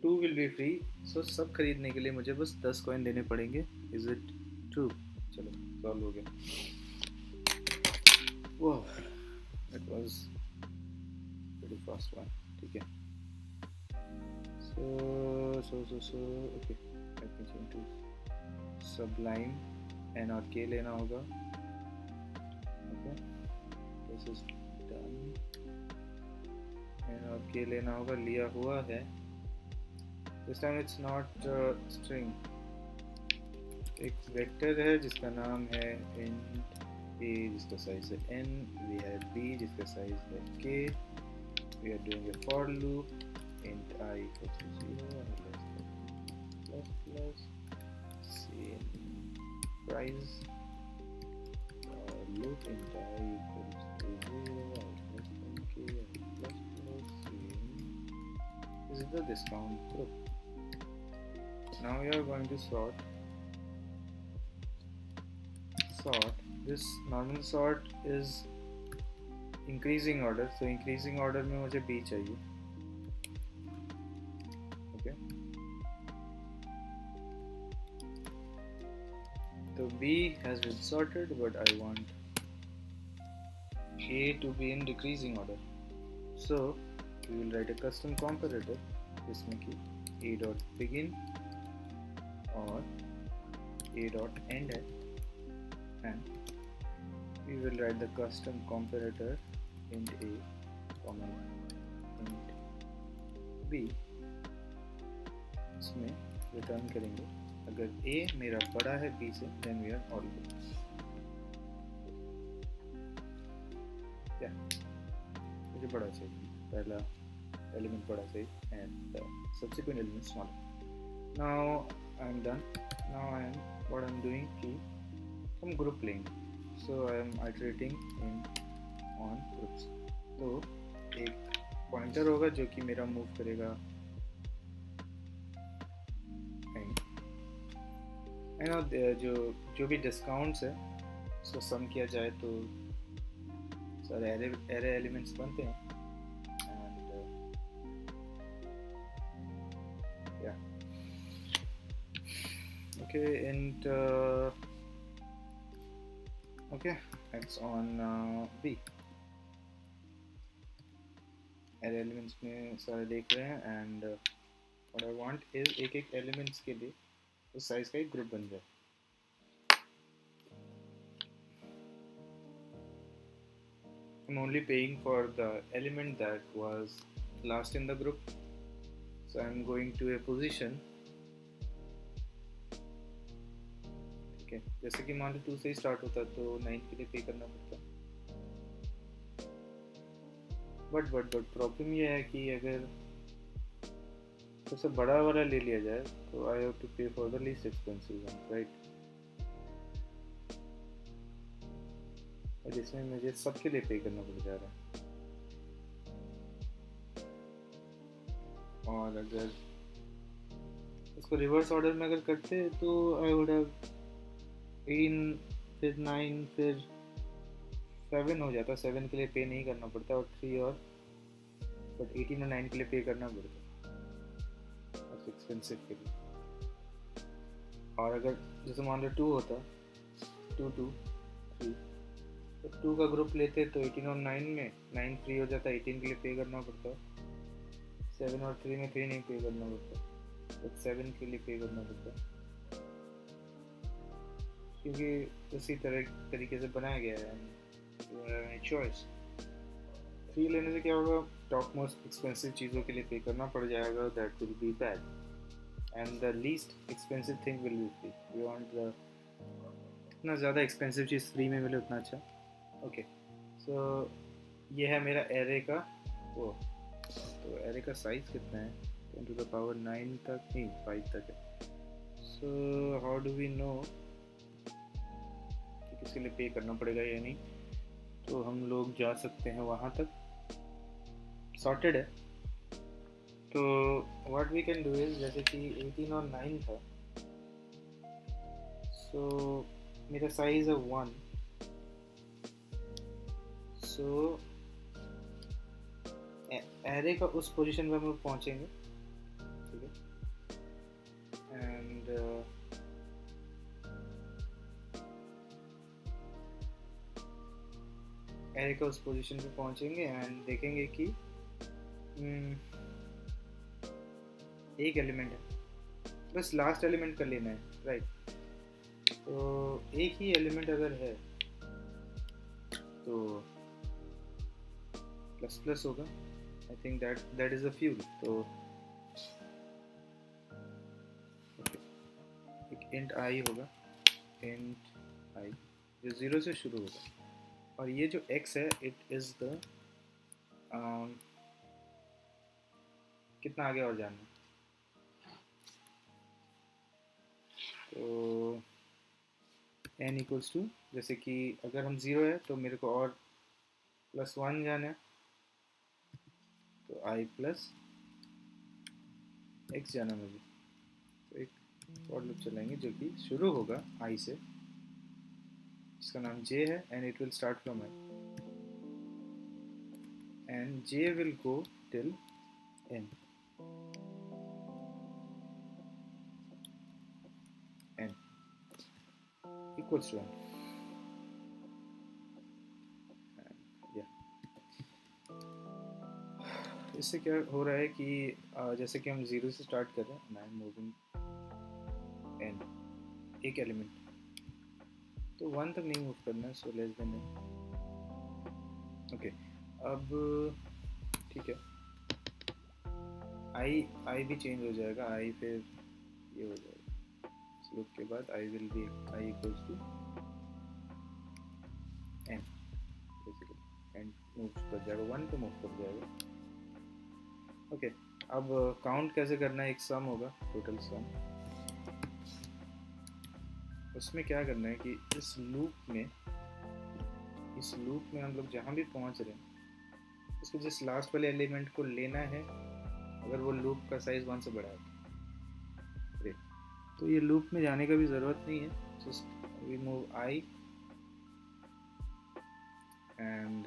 2 will be free. So सब खरीदने के लिए मुझे बस 10 कॉइन देने पड़ेंगे। Is it true? चलो सॉल्व हो गया। Wow, that was pretty fast one. ठीक है, so okay, let me change to sublime NRK लेना होगा। Okay, this is done। NRK लेना होगा, लिया हुआ है। This time it's not string, एक वेक्टर है जिसका नाम है int a, जिसका साइज है n, we have b जिसका साइज है k, we are doing a for loop int I equals to 0 and less than plus plus same price loop int I equals to 0 and less than k and plus plus same. This is the discount group. Now we are going to sort this normal sort is increasing order, so increasing order में मुझे b चाहिए। okay, तो b has been sorted, but I want a to be in decreasing order, so we will write a custom comparator जिसमें कि a dot begin और a dot end है, and we will write the custom comparator int a comma int b। इसमें return करेंगे अगर a मेरा बड़ा है b से, then we are all good। क्या मुझे बड़ा चाहिए, पहला एलिमेंट बड़ा चाहिए and the subsequent element smaller। now I am done। now what I am doing कि हम ग्रुप लेंगे, so I am iterating in on groups। तो एक पॉइंटर होगा जो कि मेरा मूव करेगा जो भी डिस्काउंट्स है, उसको सम किया जाए तो सारे एरे एलिमेंट्स बनते हैं, एंड या okay, and okay, it's on b। array elements में सारे देख रहे हैं, and what I want is एक एक elements के लिए उस साइज का एक ग्रुप बन जाए। I'm only paying for the element that was last in the group, so I'm going to a position। जैसे कि मान लो 2 से ही स्टार्ट होता तो 9 के लिए पे करना पड़ता। बट प्रॉब्लम ये है कि अगर सबसे बड़ा वाला ले लिया जाए तो आई हैव टू पे for the least expensive one, right? और जिसमें मुझे सबके लिए पे करना पड़ जा रहा है। और अगर इसको रिवर्स ऑर्डर में अगर करते तो आई वुड हैव 18 फिर 9 फिर 7 हो जाता। 7 के लिए पे नहीं करना पड़ता और 3 और बट 18 और 9 के लिए पे करना पड़ता और एक्सपेंसिव के लिए। और अगर जैसे मान लो 2 होता 2 2 3 तो 2 का ग्रुप लेते तो 18 और 9 में 9 फ्री हो जाता, 18 के लिए पे करना पड़ता। 7 और 3 में 3 नहीं पे करना पड़ता बट 7 के लिए पे करना पड़ता क्योंकि उसी तरीके से बनाया गया है। चॉइस 3 लेने से क्या होगा, टॉप मोस्ट एक्सपेंसिव चीज़ों के लिए पे करना पड़ जाएगा, that will be bad and the least expensive thing will be free. We want the इतना ज़्यादा एक्सपेंसिव चीज़ फ्री में मिले उतना अच्छा। ओके सो ये है मेरा एरे का वो। तो एरे का साइज़ कितना है, 10 to the power 9 तक नहीं 5 तक है। So how do we know कि किसके लिए पे करना पड़ेगा या नहीं, तो हम लोग जा सकते हैं वहाँ तक। सॉर्टेड है तो what we can do is, जैसे कि 18 और 9 था सो मेरा साइज है 1 सो एरे का उस पोजीशन पे हम लोग पहुँचेंगे, ठीक है। एंड एरे का उस पोजीशन पे पहुँचेंगे एंड देखेंगे कि एक एलिमेंट है, बस लास्ट एलिमेंट कर लेना है, राइट। तो एक ही एलिमेंट अगर है तो प्लस प्लस होगा, I think that is a fuel. तो एक इंट आई होगा, इंट आई जो 0 से शुरू होगा, और ये जो x है इट इज द कितना आगे और जाना। तो n इक्वल्स टू, जैसे कि अगर हम 0 है तो मेरे को और +1 जाना है, तो i प्लस x जाना मुझे। तो एक फॉर लूप चलाएंगे जो कि शुरू होगा i से, जिसका नाम j है and it will start from i and j will go till n equals to 1। इससे क्या हो रहा है कि जैसे कि हम 0 से स्टार्ट कर रहे हैं, आई एम मूविंग n एक एलिमेंट, तो 1 तक नहीं मूव करना है, so less than n। Okay अब ठीक है, i भी चेंज हो जाएगा, i फिर ये हो जाएगा, इस लूप के बाद i will be i equals to n basically, n move कर जाएगा, 1 पे मूव कर जाएगा। ओके अब काउंट कैसे करना है, एक सम होगा, टोटल सम। उसमें क्या करना है कि इस लूप में हम लोग जहाँ भी पहुँच रहे हैं उसको जिस लास्ट वाले एलिमेंट को लेना है, अगर वो लूप का साइज 1 से बड़ा है तो ये लूप में जाने का भी ज़रूरत नहीं है, just we move i and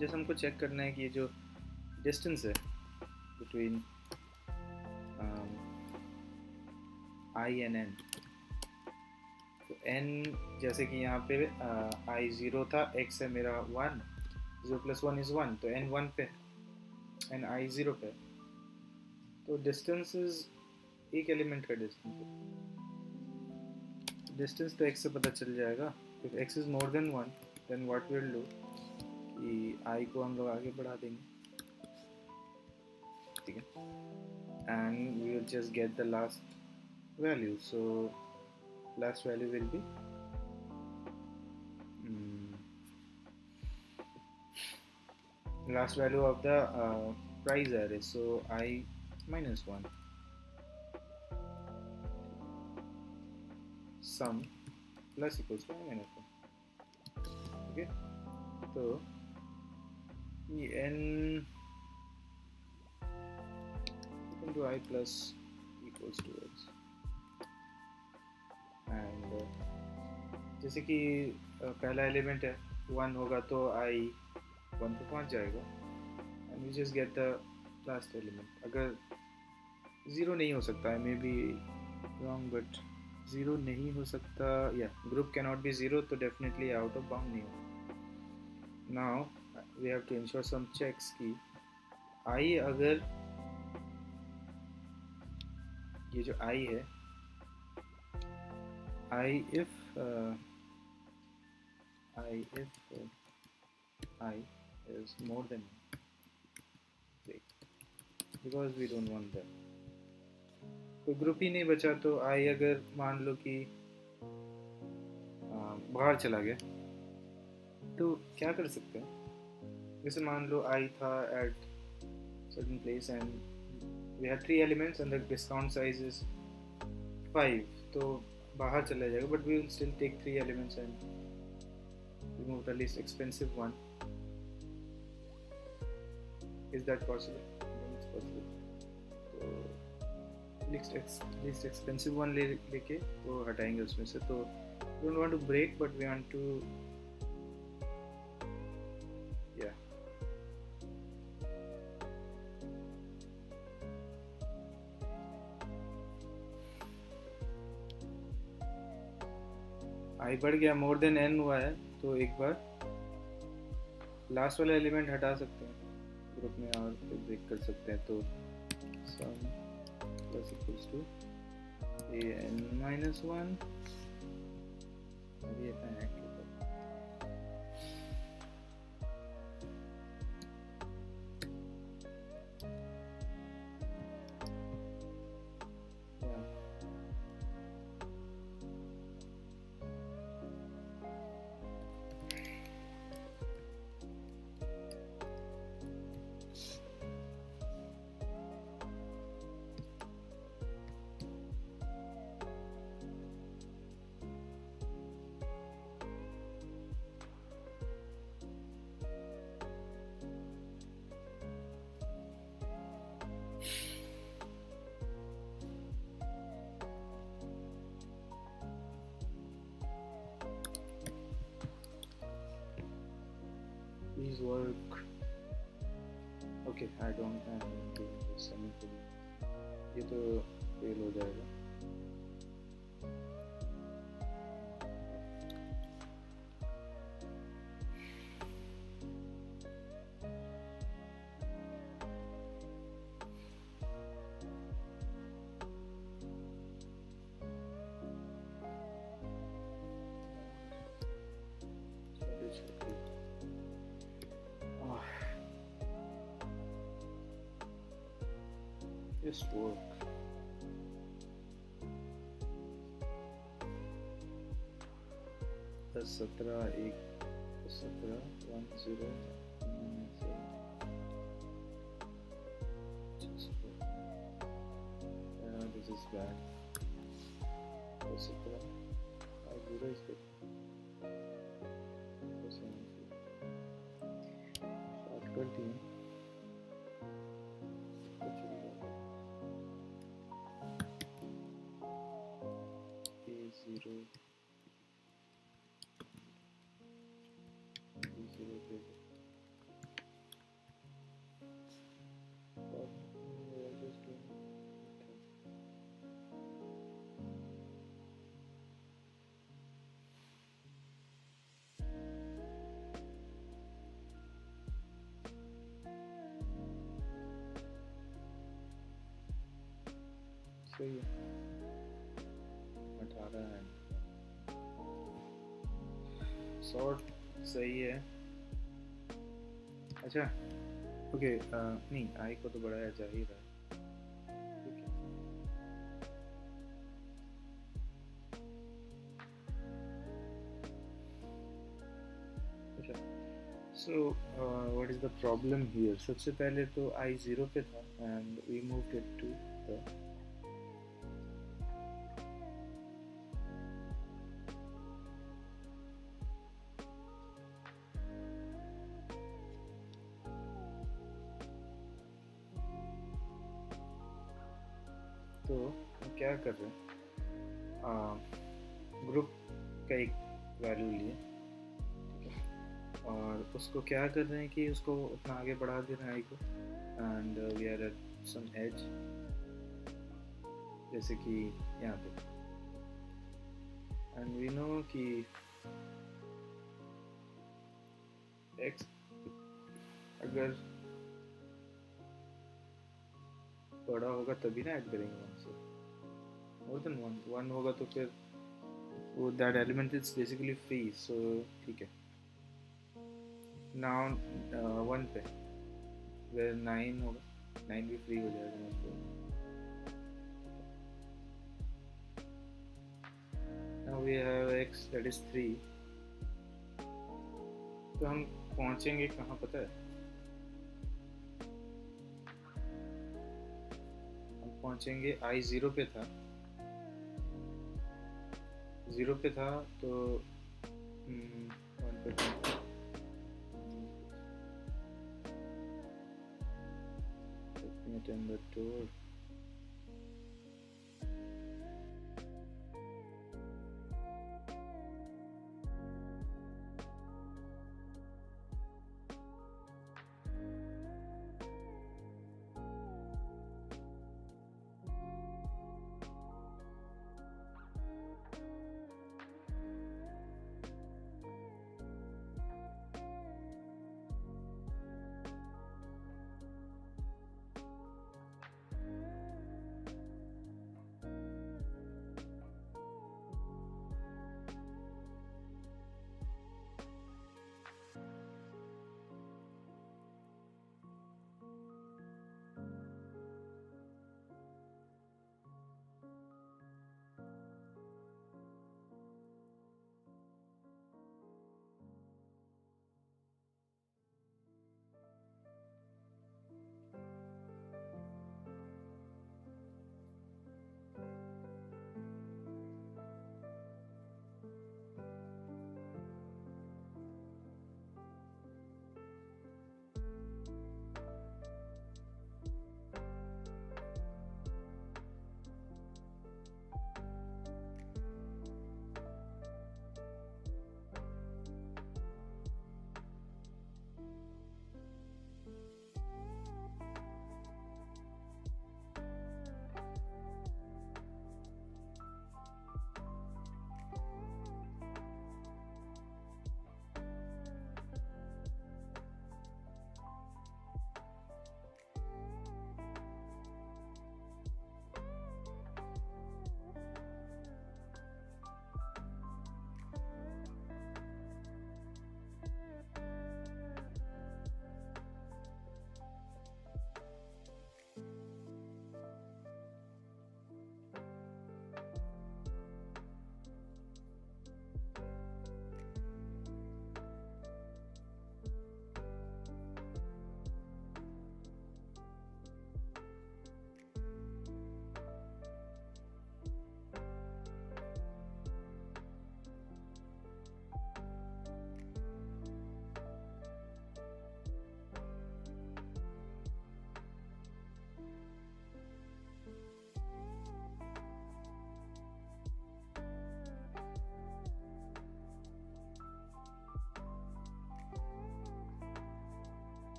जैसे हमको चेक करना है कि ये जो डिस्टेंस है बिटवीन i एंड n, तो n जैसे कि यहाँ पे i 0 था, x है मेरा 1, 0 + 1 = 1, तो n 1 पे एंड i 0 पे, तो डिस्टेंस एक एलिमेंट का डिस्टेंस तो x से पता चल जाएगा। If x is more than 1 then what we will do कि i को हम लोग आगे बढ़ा देंगे, ठीक है, and we will just get the last value. So last value will be last value of the price array, so I minus 1 sum plus equals to I minus 1। okay, तो ये n into I plus equals to x and जैसे कि पहला element है 1 होगा तो I 1 पे पहुंच जाएगा and we just get the last element. अगर 0 नहीं हो सकता, I may be wrong but 0 नहीं हो सकता, या ग्रुप कैन नॉट बी 0 तो डेफिनेटली आउट ऑफ बाउंड नहीं होगा. Now we have to ensure some checks कि I अगर ये जो I है if I is more than break because we don't want that. कोई ग्रुप ही नहीं बचा तो I अगर मान लो कि बाहर चला गया तो क्या कर सकते हैं. जैसे मान लो I था at certain place and we had 3 elements and the discount size is 5, तो बाहर चला जाएगा but we will still take 3 elements and remove the least expensive one. Is that possible? It's possible. तो least expensive one लेके वो हटाएंगे उसमें से. तो we don't want to break but we want to I बढ़ गया, मोर देन n हुआ है तो एक बार लास्ट वाला एलिमेंट हटा सकते हैं ग्रुप में और फिर ब्रेक कर सकते हैं. तो sum plus equals to an minus 1. अभी इतना है Please work. Okay, I don't have this semicolon. ये तो फेल हो जाएगा. Just work. दस 17 एक 17 1 0 this is bad. 17 0 is good. Short कर दिए. सही है 18 है. सॉर्ट सही है. अच्छा ओके नहीं आई को तो बढ़ाया जा ही रहा है. So what is the problem here? सबसे पहले तो I 0 पे था and we moved it to the तो हम क्या कर रहे हैं, ग्रुप का एक वैल्यू लिए, ठीक है, और उसको क्या कर रहे हैं कि उसको उतना आगे बढ़ा दे रहे हैं आई को, and we are at some edge, जैसे कि यहाँ पे, एंड वी नो कि x अगर बड़ा होगा तभी ना ऐड करेंगे वन से, मोर देन वन होगा तो फिर वो that element is basically free, so ठीक है। नाउ वन पे वेर 9 होगा, 9 भी फ्री हो जाएगा मतलब। Now we have x that is 3, तो हम पहुंचेंगे कहाँ पता है, हम पहुंचेंगे i 0 पे था, 0 पे था तो 1 पे था, let me attend the tour.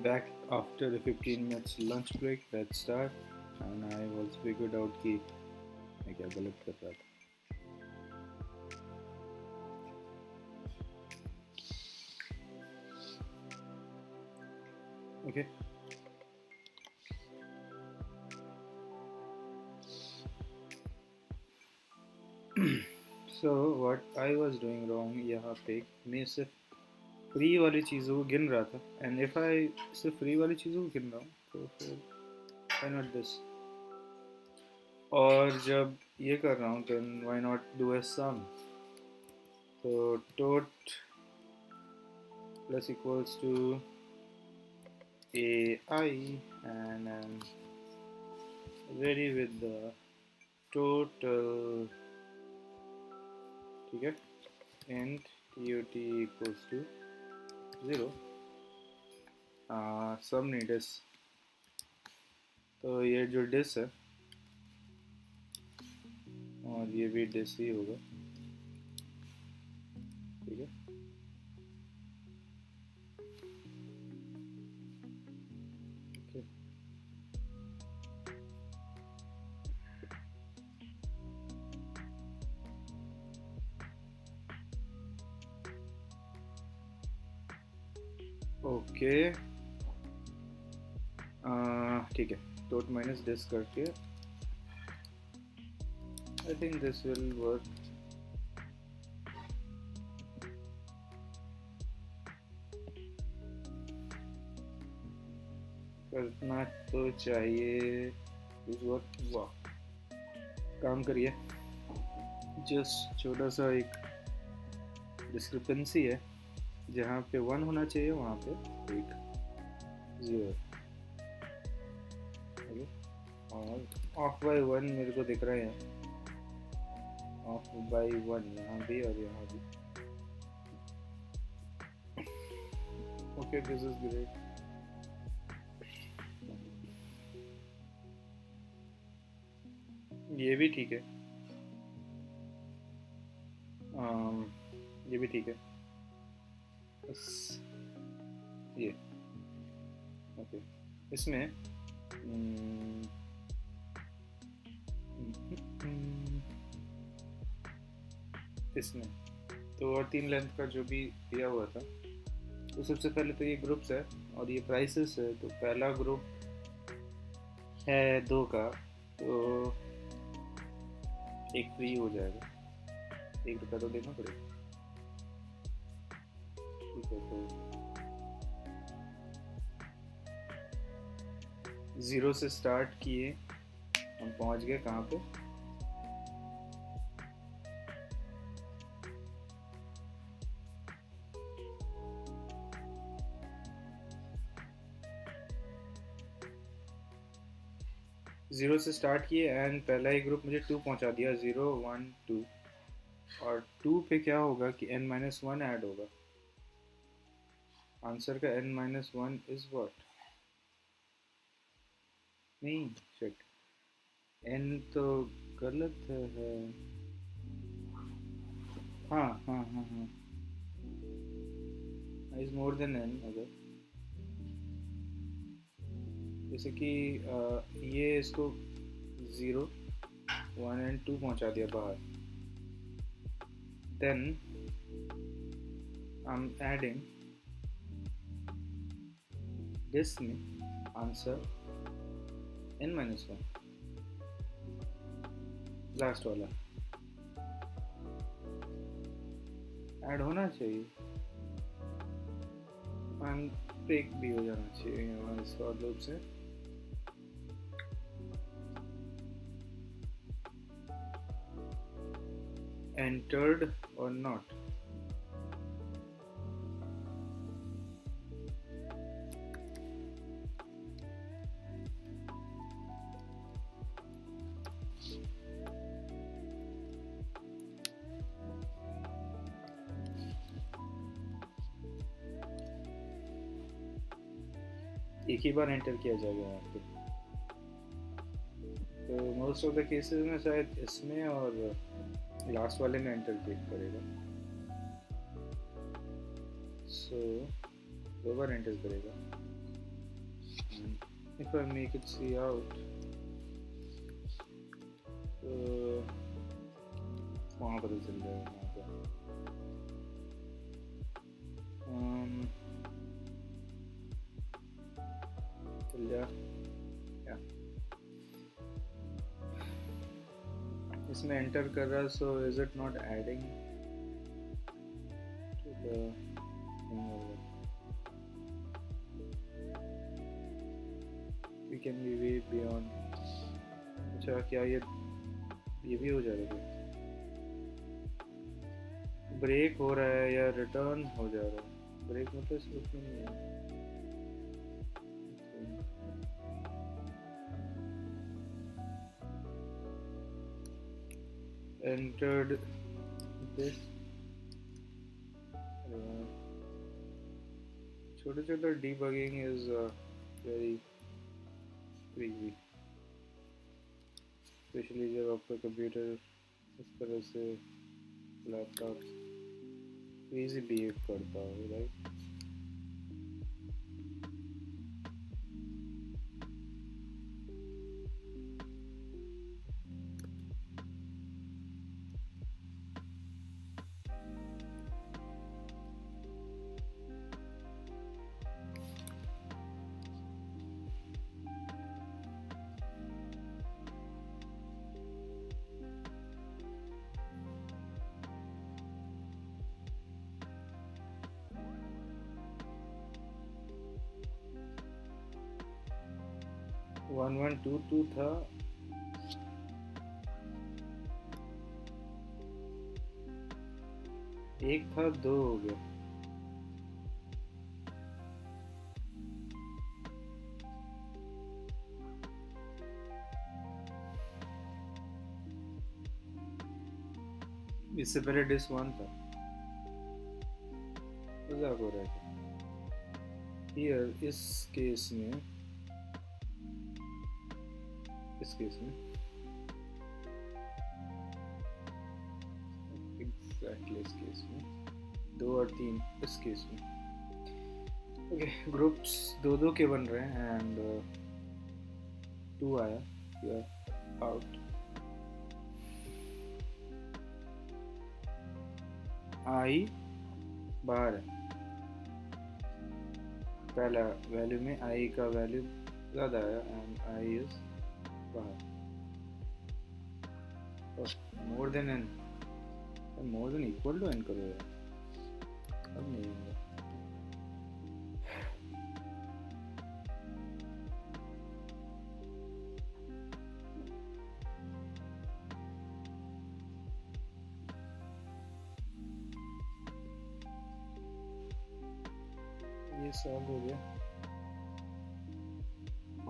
back after the 15 minutes lunch break. Let's start. And I was figured out कि मैं क्या गलत कर रहा था. Okay. So what I was doing wrong यहाँ पे मैं सिर्फ फ्री वाली चीज़ों को गिन रहा था. एंड इफ़ आई सिर्फ फ्री वाली चीज़ों को गिन रहा हूँ तो फिर why not this. और जब ये कर रहा हूँ then why not do a sum. तो tot plus equals to ai and I'm ready with the total. ठीक है. int tot equals to 0. सम नहीं डिस. तो ये जो डिस है और ये भी डिस ही होगा. ठीक है. ओके. ठीक है. डॉट माइनस डिस करके I think this will work. करना तो चाहिए. इस वर्क. वाह, काम करिए. जस्ट छोटा सा एक डिस्क्रिपेंसी है. जहाँ पे 1 होना चाहिए वहाँ पे एक 0. और ऑफ बाई 1 मेरे को दिख रहा है. ऑफ बाई 1 यहाँ भी और यहाँ भी. Okay, this is great. ये भी ठीक है. ये भी ठीक है. ये ओके. इसमें इसमें तो और 3 लेंथ का जो भी दिया हुआ था. तो सबसे पहले तो ये ग्रुप्स है और ये प्राइसेस है. तो पहला ग्रुप है 2 का, तो एक फ्री हो जाएगा. ₹1 तो देना पड़ेगा. ठीक है. तो 0 से स्टार्ट किए, हम पहुंच गए कहाँ पे. ज़ीरो से स्टार्ट किए एंड पहला ही ग्रुप मुझे 2 पहुंचा दिया. 0 1 2. और 2 पे क्या होगा कि n-1 ऐड होगा. आंसर का n-1 इज व्हाट. नहीं, शिट, n तो गलत है. हाँ हाँ हाँ हाँ, इज मोर देन n. अगर जैसे कि ये इसको 0 1 एंड 2 पहुंचा दिया बाहर. Then I am adding this में आंसर n-1 लास्ट वाला ऐड होना चाहिए. एंड ब्रेक भी हो जाना चाहिए यहाँ इस फॉर लूप से. entered or not. एक ही बार एंटर किया जाएगा यहाँ पे. तो मोस्ट ऑफ द केसेस में शायद इसमें और लास्ट वाले में एंटर करेगा. सो 2 बार एंटर करेगा. And if I make it see out, तो वहाँ पता चल जाएगा वहाँ पे। चल जा क्या इसमें एंटर कर रहा, so is it not adding to the we can be way beyond. अच्छा क्या ये भी हो जाएगा? ब्रेक हो रहा है या रिटर्न हो जा रहा है? ब्रेक मतलब इस लूप में नहीं है। Entered this छोटे debugging is very easy, especially जब आपका कंप्यूटर इस तरह से लैपटॉप easy behave करता हो, right? One one two two था, एक था, दो हो गया। इससे पहले डिस वन था, मजाक हो रहा था। हियर इस केस में एग्जैक्टली इस केस में 2 और 3 इस केस में। ओके, ग्रुप्स दो के बन रहे हैं एंड 2 आया आउट। आई बाहर है, पहला वैल्यू में आई का वैल्यू ज़्यादा आया एंड आई इज बाहर। More than n, more than equal to n करो यार, अब नहीं होगा। ये सॉल्व हो गया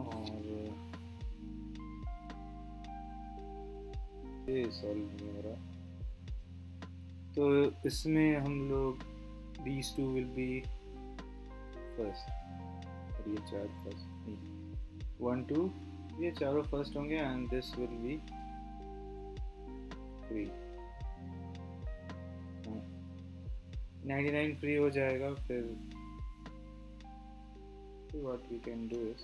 और ये सॉल्व नहीं हो रहा, तो इसमें हम लोग these two will be first और ये 4 फर्स्ट नहीं 1 2 ये चारों फर्स्ट होंगे and this will B 3। 99 free हो जाएगा। फिर what we can do is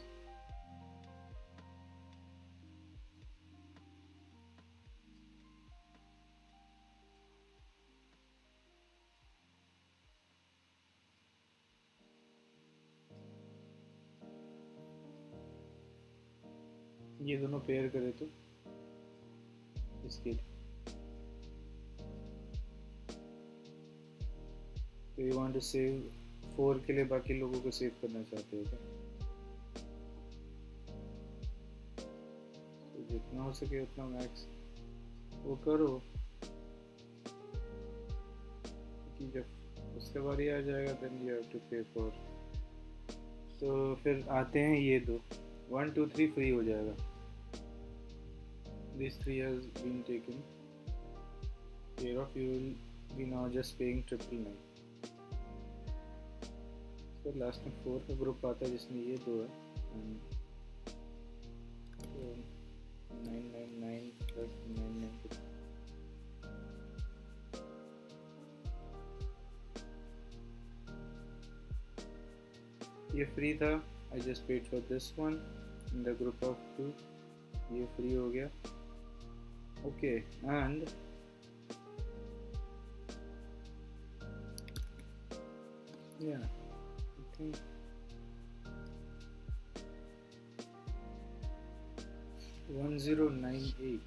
ये दोनों पेयर करें तो इसके तो यू वांट टू सेव 4 के लिए बाकी लोगों को सेव करना चाहते हो क्या? तो जितना हो सके उतना मैक्स वो करो कि जब उसके बारी आ जाएगा देन यू हैव टू पे फॉर। तो फिर आते हैं ये दो 1 2 3 फ्री हो जाएगा। These 3 has been taken care of. You will be now just paying 999. So last में 4 का ग्रुप आता है जिसमें ये दो है so 999 plus 999 ये फ्री था I just paid for this one in the group of 2. ये free हो गया. Okay, and yeah, I think 1098.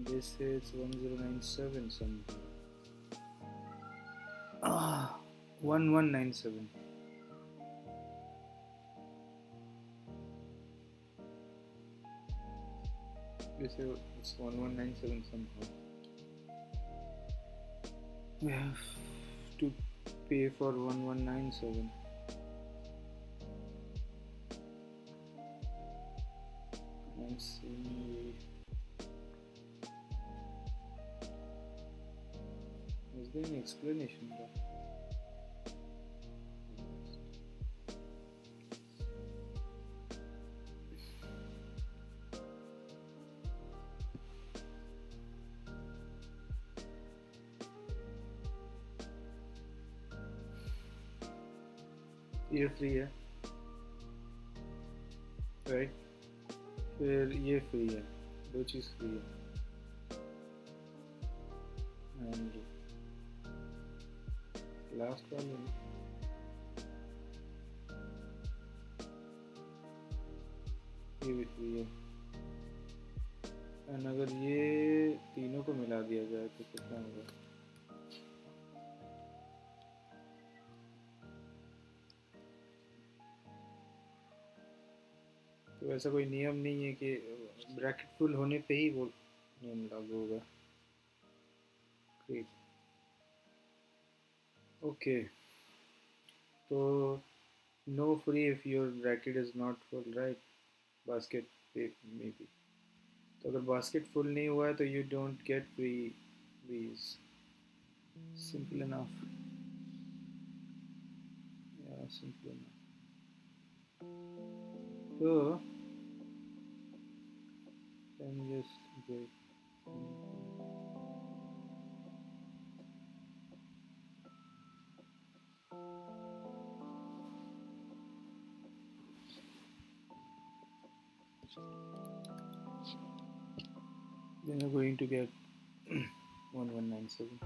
They say it's 1097 something. 1197. They say it's 1197 somehow. We have to pay for 1197. And see, is there any explanation there? ये free है, right? फिर ये free है, 2 चीज़ free है. And last वाले ये भी free है. एंड अगर ये तीनों को मिला दिया जाए तो कितना होगा? तो ऐसा कोई नियम नहीं है कि ब्रैकेट फुल होने पे ही वो नियम लागू होगा. ग्रेट. ओके, तो no free if your bracket is not full, right? Basket पे मे बी. तो अगर बास्केट फुल नहीं हुआ है तो you don't get freeze. Simple enough. या सिंपल इनफ. तो then just get then you're going to get 1197.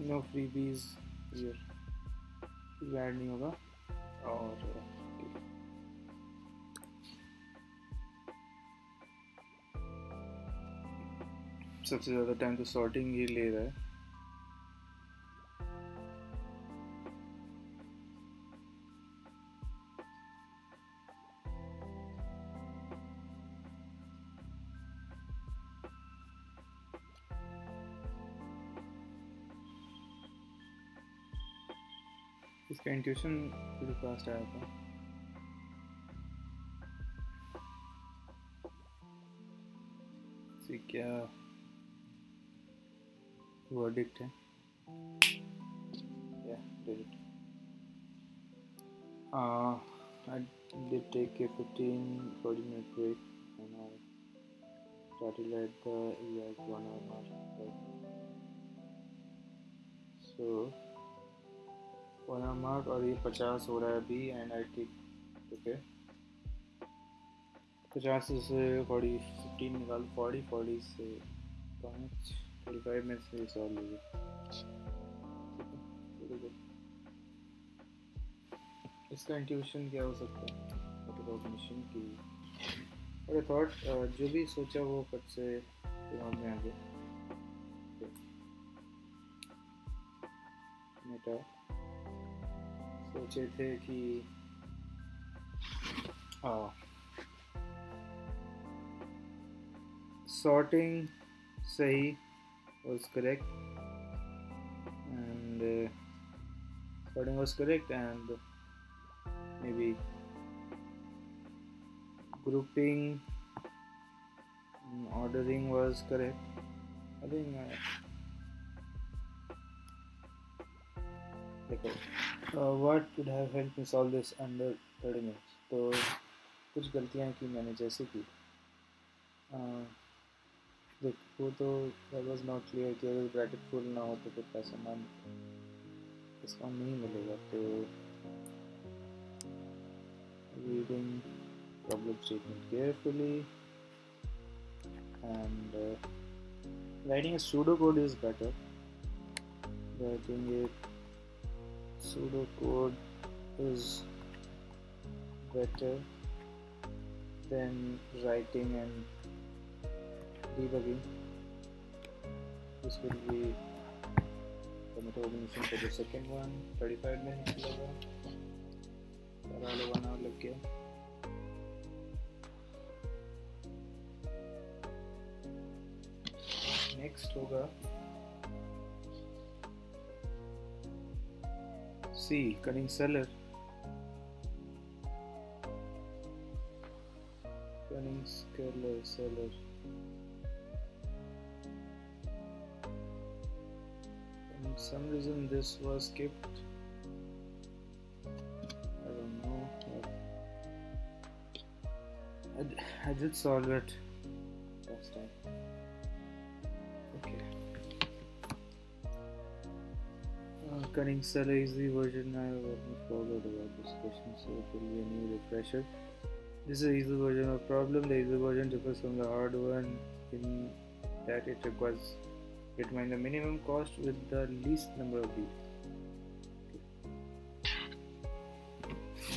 No freebies here. Add नहीं होगा. और सबसे ज़्यादा टाइम तो सॉर्टिंग ही ले रहा है. इसका इंट्यूशन pretty फास्ट आया था. see क्या वर्डिक्ट है. yeah, did it. I did take a 15-40 minute break and I started at the exact 1 hour mark. So 1 hour mark और ये 50 हो रहा है अभी. एंड आई टेक ओके 50 से 40 15 निकाल. 40 से 5 45 मिनट से सॉल्व लीजिए. इसका इंट्यूशन क्या हो सकता है? रिकॉग्निशन की अरे थॉट जो भी सोचा वो फट से दिमाग में आ गया. मेटा सोचे थे कि sorting सही was correct and sorting was correct and maybe grouping, ordering was correct. I think what would have helped me solve this under 30 minutes? तो कुछ गलतियाँ की मैंने जैसे कि देख वो तो that was not clear कि अगर ब्रैकेट फुल ना हो तो फिर पैसा मान डिस्काउंट नहीं मिलेगा. तो reading problem statement carefully and writing a pseudocode is better. Writing a pseudocode is better than writing and debugging. This will be the methodology for the second one. 35 minutes लगा, 1 hour लग गया. Next होगा C, cunning seller. Cunning seller. For some reason this was skipped. I don't know. I did solve it last time. Okay. Cunning seller is the version I forgot about this question, so it will be a new refresher. This is the easy version of problem. The easy version differs from the hard one in that it requires determine the minimum cost with the least number of deals.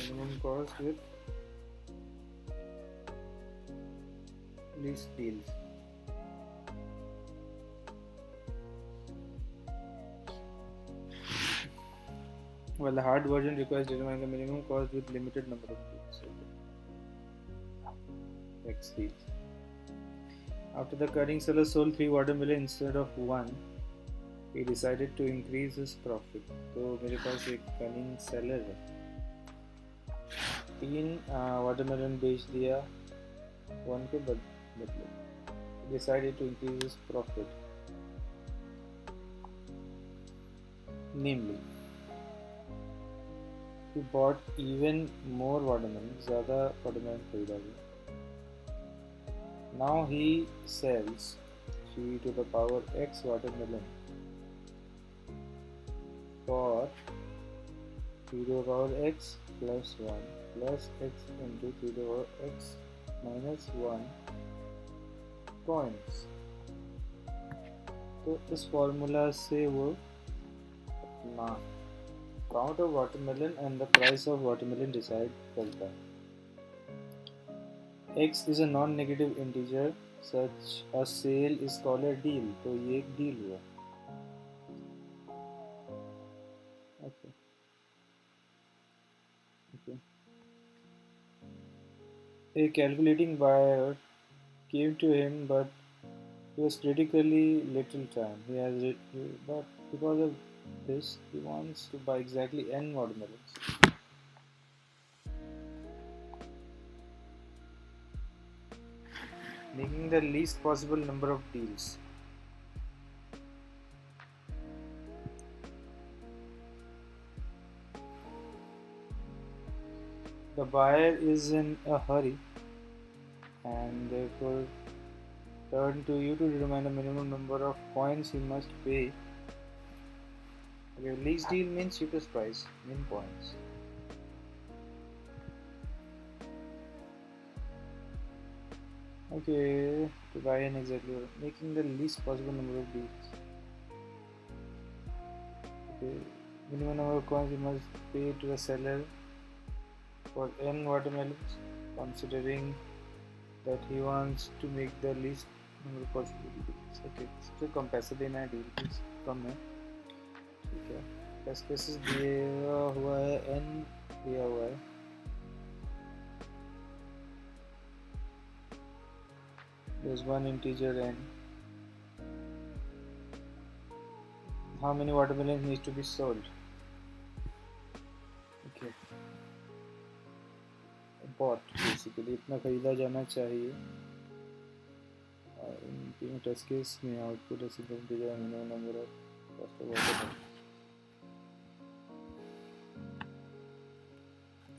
Minimum cost with least deals. While the hard version requires determine the minimum cost with limited number of deals. X deals. After the cunning seller sold 3 watermelon instead of 1, he decided to increase his profit. तो मेरे पास एक cunning seller है, 3 watermelon बेच दिया 1 के बदले. He decided to increase his profit. Namely, he bought even more watermelon, ज़्यादा watermelon खरीदा गया. Now he sells 3 to the power x watermelon for 3 to the power x plus 1 plus x into 3 to the power x minus 1 coins. तो इस formula से वो अपना count of watermelon and the price of watermelon decide करता है. X is a non-negative integer. Such a sale is called a deal. तो ये एक deal हुआ. Okay. A calculating buyer came to him, but he was critically little time. But because of this, he wants to buy exactly n watermelons. Making the least possible number of deals. The buyer is in a hurry and therefore turn to you to determine the minimum number of coins he must pay. Okay, least deal means cheapest price, min points. Okay, to buy an exactly making the least possible number of deals. Okay, minimum number of coins you must pay to the seller for n watermelons, considering that he wants to make the least number of possible deals. Okay, so कम पैसे देना है, deal fees कम है. ठीक है, best cases दिया हुआ है, n दिया हुआ है. There's one integer n. How many watermelons needs to be sold? Okay. Pot basically इतना खरीदा जाना चाहिए। इन टेस्ट केस में output number of cost of water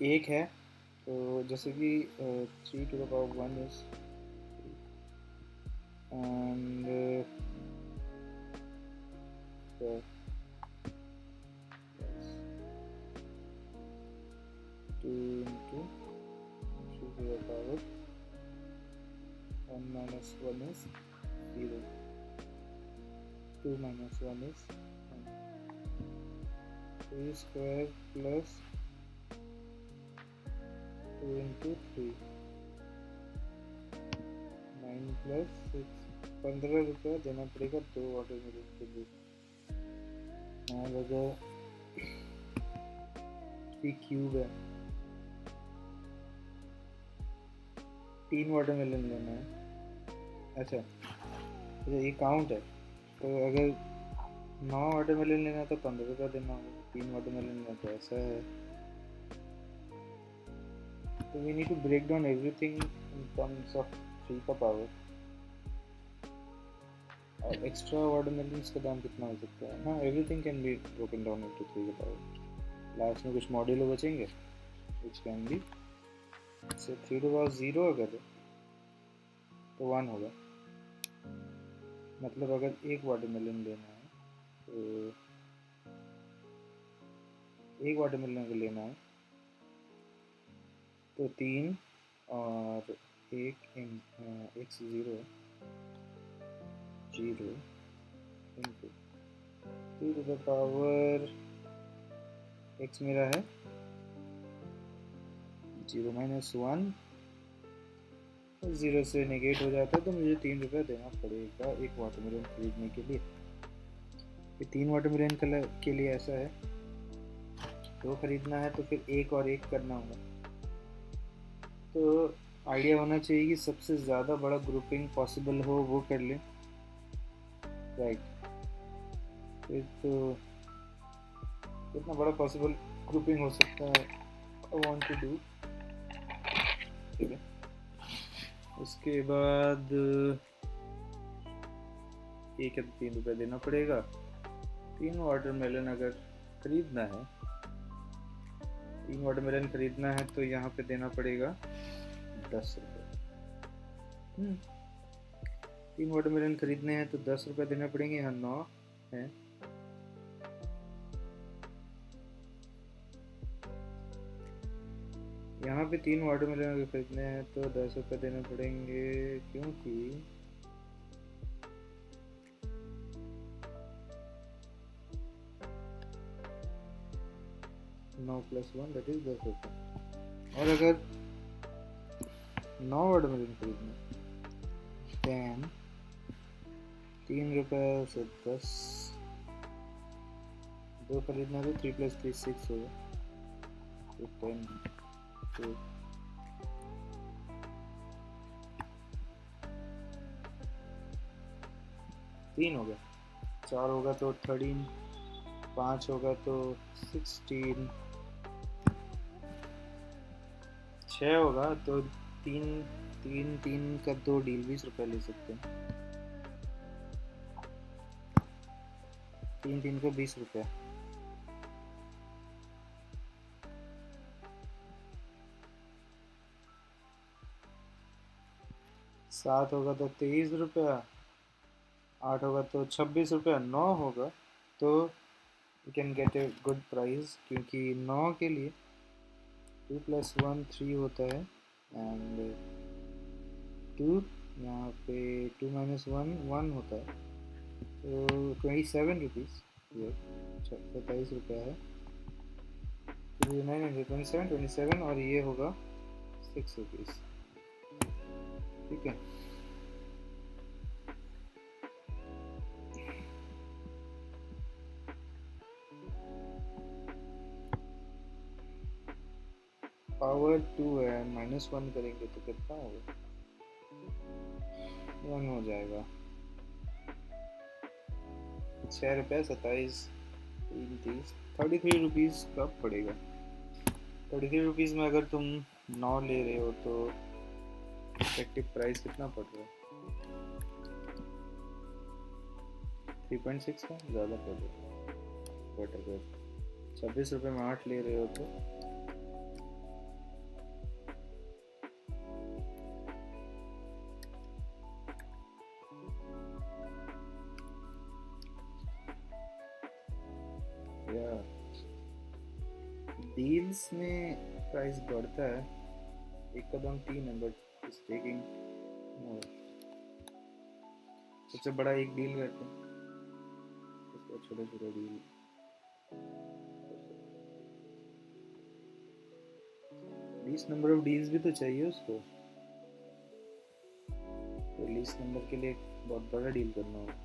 एक है, तो जैसे कि 3 to the power 1 is and yes, 2 into 3 to the power 1 minus 1 is 0, 2 minus 1 is 1, 3 square plus 2 into 3, 9 plus 6, 15 रुपया देना पड़ेगा 2 वाटरमेलन के लिए। और अगर 3 क्यूब है, 3 वाटरमेलन लेना है। अच्छा ये काउंट है, तो अगर 9 वाटरमेलन लेना है तो 15 रुपया देना होगा। 3 वाटरमेलन लेना तो ऐसा है। So we need to break down everything in terms of 3 का पावर। और एक्स्ट्रा वाटरमेलन्स का दाम कितना हो सकता है? हाँ, everything can be broken down into 3 का पावर। लास्ट में कुछ मॉड्यूल बचेंगे विच कैन बी से 3 to the power 0 अगर तो 1 होगा। मतलब अगर एक वाटरमेलन लेना है तो एक वाटरमेलन अगर लेना है तो 3 और 1 x 0 into 3 to the power x मेरा है 0 minus 1, 0 से नेगेट हो जाता है, तो मुझे 3 रुपया देना पड़ेगा एक वाटरमेलन खरीदने के लिए। ये 3 वाटरमेलन के लिए ऐसा है, 2 खरीदना है तो फिर 1 और 1 करना होगा। तो आइडिया होना चाहिए कि सबसे ज़्यादा बड़ा ग्रुपिंग पॉसिबल हो वो कर लें, राइट। फिर तो कितना बड़ा पॉसिबल ग्रुपिंग हो सकता है आई वांट टू डू, ठीक है। उसके बाद 1 या 3 रुपये देना पड़ेगा। 3 वाटरमेलन अगर खरीदना है, 3 वाटरमेलन खरीदना है तो यहाँ पे देना पड़ेगा 10 रुपये। 3 वाटरमेलन खरीदने हैं तो 10 रुपये देना पड़ेंगे। यहाँ 9 है, यहाँ पे 3 वाटरमेलन अगर खरीदने हैं तो 10 रुपये देने पड़ेंगे, क्योंकि 9 + 1 दैट इज 10 रुपये। और अगर 9 वाटरमेलन खरीदना देन 3 रुपये से 10, 2 खरीदना तो 3 + 3 6 होगा, तो 10 तो 3 हो गया, 4 होगा तो 13, 5 होगा तो 16, 6 होगा तो 3 का 2 डील 20 रुपये ले सकते हैं। 3 को 20 रुपये, 7 होगा तो 23 रुपया, 8 होगा तो 26 रुपया, 9 होगा तो you can get a good price, क्योंकि 9 के लिए 2 + 1 3 होता है एंड 2 यहाँ पे 2 - 1 1 होता है, तो 27 रुपीज़, ये 27 रुपया है, 27 और ये होगा 6 रुपीज़, ठीक है। पावर 2 है, -1 करेंगे तो कितना होगा? 1 हो जाएगा। 6 रुपये 27 3 30 33 रुपीज़ का पड़ेगा। 33 रुपीज़ में अगर तुम 9 ले रहे हो तो इफेक्टिव प्राइस कितना पड़ रहा है? 3.6 का ज़्यादा पड़ रहा है। बट अगर 26 रुपये में 8 ले रहे हो तो या डील्स में प्राइस बढ़ता है, एक कदम 3 है बट इज टेकिंग मोर। सबसे बड़ा एक डील करते हैं, उसका छोटा छोटा deal. Least number of deals भी तो चाहिए उसको, तो लीस्ट नंबर के लिए बहुत बड़ा डील करना होगा।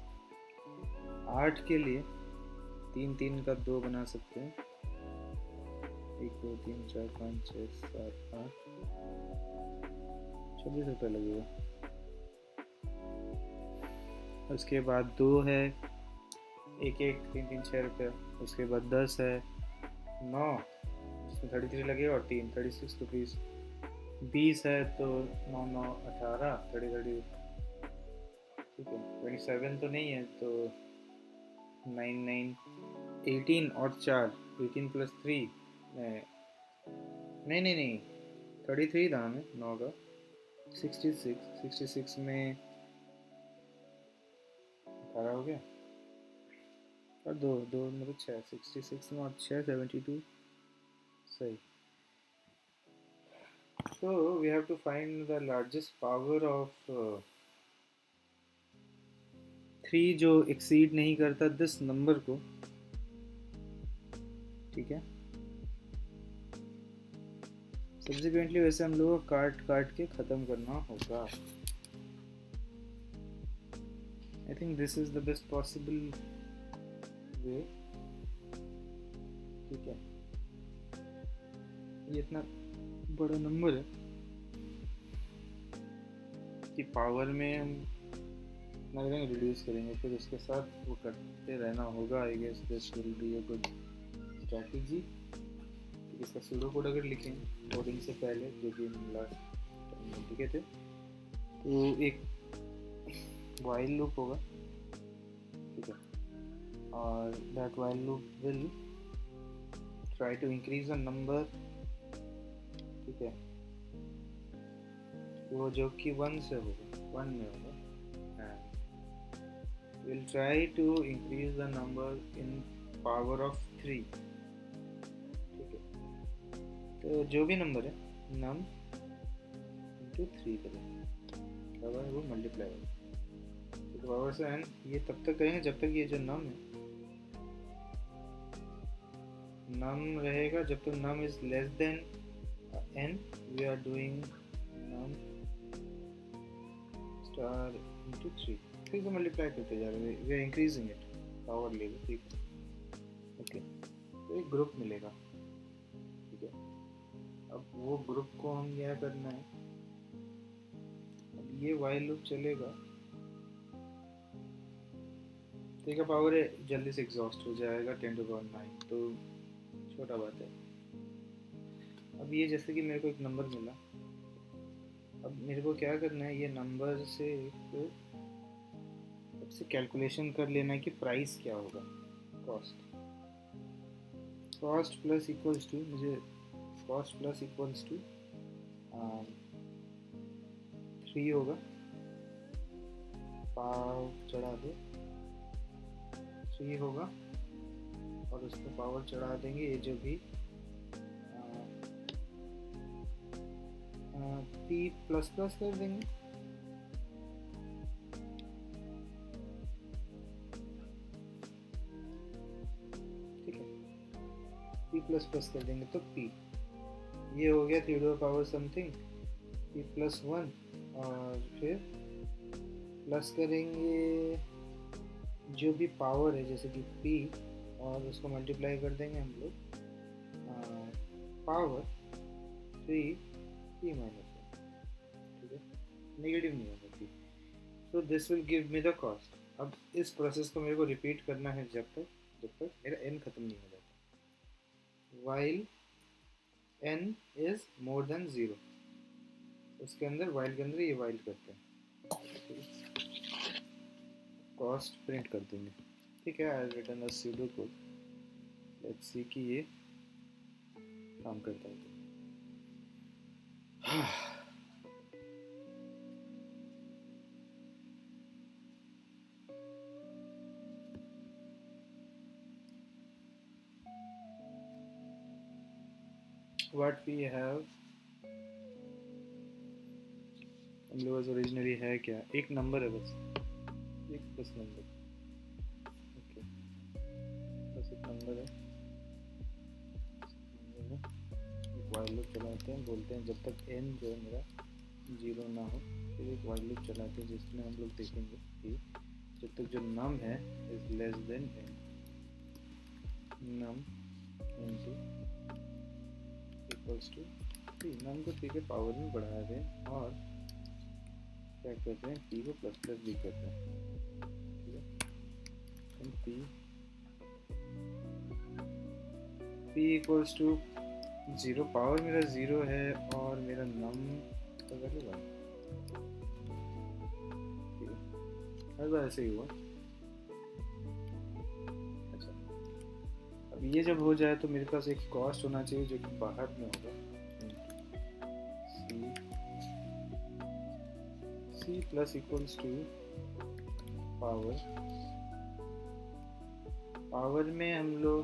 8 के लिए 3 का 2 बना सकते हैं, 1 2 3 4 5 6 7 8, 26 रुपये लगेगा। उसके बाद 2 है, 1 1 3 3 6 रुपये। उसके बाद 10 है, 9 इसमें 33 लगेगा और 3 36 रुपीज़। 20 है तो 9 9 18 30 30, ठीक है। 27 तो नहीं है तो 9 9 18 और 4 18 प्लस 3 नहीं नहीं नहीं 33 दाम है 9 का। 66 में 18 हो गया और 2 2 मतलब 6, 66 में और 6 72, सही। So we have to find the largest power of 3 जो exceed नहीं करता this number को, ठीक है। Subsequently वैसे हम लोगों को काट के ख़त्म करना होगा। I think this is the best possible way, ठीक है। ये इतना बड़ा नंबर है कि पावर में हम रिड्यूस करेंगे, फिर उसके साथ वो करते रहना होगा। I guess this will be a good strategy. इसका सूडो कोड अगर लिखेंगे कोडिंग से पहले, जो कि लास्ट टाइम में लिखे थे, तो एक वाइल लूप होगा, ठीक है। और that while loop will try to increase the number, ठीक है। वो जो कि 1 से होगा, 1 में होगा, and will try to increase the number in power of 3, ठीक है। तो जो भी नंबर है नम इंटू 3 करें, वो मल्टीप्लाई होगा तो पावर से एन। ये तब तक करेंगे जब तक ये जो नम है नम रहेगा, जब तक num is less than n we are doing num star into 3, फिर से मल्टीप्लाई करते जा रहे हैं, we are increasing it power level, ठीक है, ओके। तो एक ग्रुप मिलेगा, ठीक है। अब वो ग्रुप को हम क्या करना है, अब ये while लूप चलेगा, तो इसका पावर जल्दी से एग्जॉस्ट हो जाएगा 10 to the power 9, तो छोटा बात है। अब ये जैसे कि मेरे को एक नंबर मिला, अब मेरे को क्या करना है, ये नंबर से सबसे कैलकुलेशन कर लेना है कि प्राइस क्या होगा। कॉस्ट प्लस इक्वल्स टू, मुझे कॉस्ट प्लस इक्वल्स टू 3 होगा, पावर चढ़ा दो 3 होगा, और उसको पावर चढ़ा देंगे ये जो भी p प्लस प्लस कर देंगे, ठीक है। p प्लस प्लस कर देंगे तो p ये हो गया 3 to the power something p plus 1, और फिर प्लस करेंगे जो भी पावर है जैसे कि p, और उसको मल्टीप्लाई कर देंगे हम लोग पावर 3 p माइनस, ठीक है, नेगेटिव नहीं होगा p। So this will give me the cost. अब इस प्रोसेस को मेरे को रिपीट करना है जब तक मेरा n ख़त्म नहीं हो जाता। While n is more then 0, उसके अंदर वाइल के अंदर ये वाइल करते हैं, कॉस्ट प्रिंट कर देंगे। ठीक है, I return a pseudo code, let's see कि ये काम करता है। What we have, हम लोग ओरिजिनली है क्या, एक नंबर है बस, एक बस नंबर, ओके, बस एक नंबर है, वाइल लूप चलाते हैं, बोलते हैं जब तक n जो है मेरा 0 ना हो, फिर एक वाइल लूप चलाते हैं जिसमें हम लोग देखेंगे कि जब तक जो नम है is less than n, num into equals to p, num को p के पावर में बढ़ा दें और क्या करते हैं, p को प्लस प्लस भी करते हैं। ठीक है, p इक्वल्स टू 0, पावर मेरा 0 है और मेरा नम का वैल्यू 1। ठीक है, हर बार ऐसे ही हुआ। अच्छा, अब ये जब हो जाए तो मेरे पास एक कॉस्ट होना चाहिए जो कि बाहर में होगा, c plus equals to power में हम लोग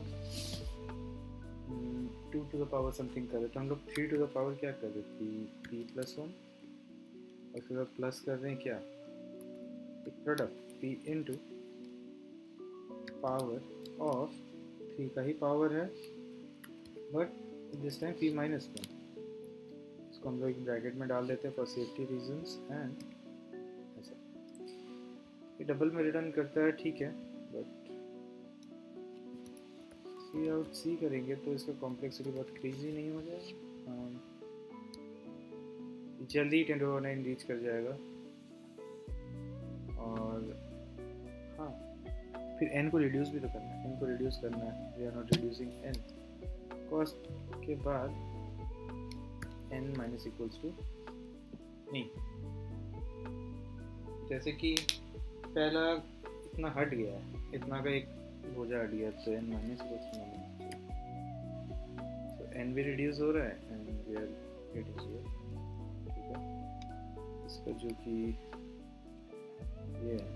2 टू द पावर समथिंग कर रहे, तो हम लोग 3 टू द पावर क्या कर रहे थे, p प्लस 1, और फिर प्लस कर रहे हैं क्या, एक product p into power of 3 का ही पावर है, but this time p minus 1, इसको हम लोग एक ब्रैकेट में डाल देते हैं फॉर सेफ्टी रीजंस, एंड ऐसा ये डबल में रिटर्न करता है। ठीक है, बट सी आउट सी करेंगे तो इसका कॉम्प्लेक्सिटी बहुत क्रेजी नहीं हो जाएगा, जल्दी 10⁻⁹ रीच कर जाएगा। और हाँ, फिर n को रिड्यूस भी तो करना है, n को रिड्यूस करना है, we are not reducing n, cost के बाद n माइनस इक्वल्स टू नहीं, जैसे कि पहला इतना हट गया है, इतना का एक बोझा हट गया, तो n minus equals to none, तो n भी रिड्यूस हो रहा है एंड वी आर गेटिंग 0। ठीक है, इसका जो कि ये है,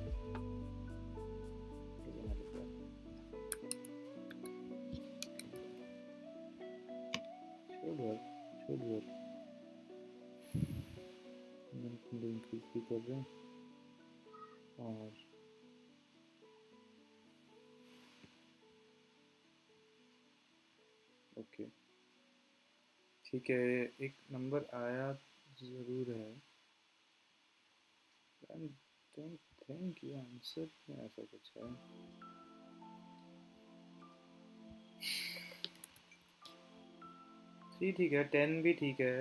इंक्रीज भी कर रहे हैं, और ओके ठीक है, एक नंबर आया ज़रूर है, आई डोंट थिंक ये आंसर में ऐसा कुछ है। ठीक है, 10 भी ठीक है,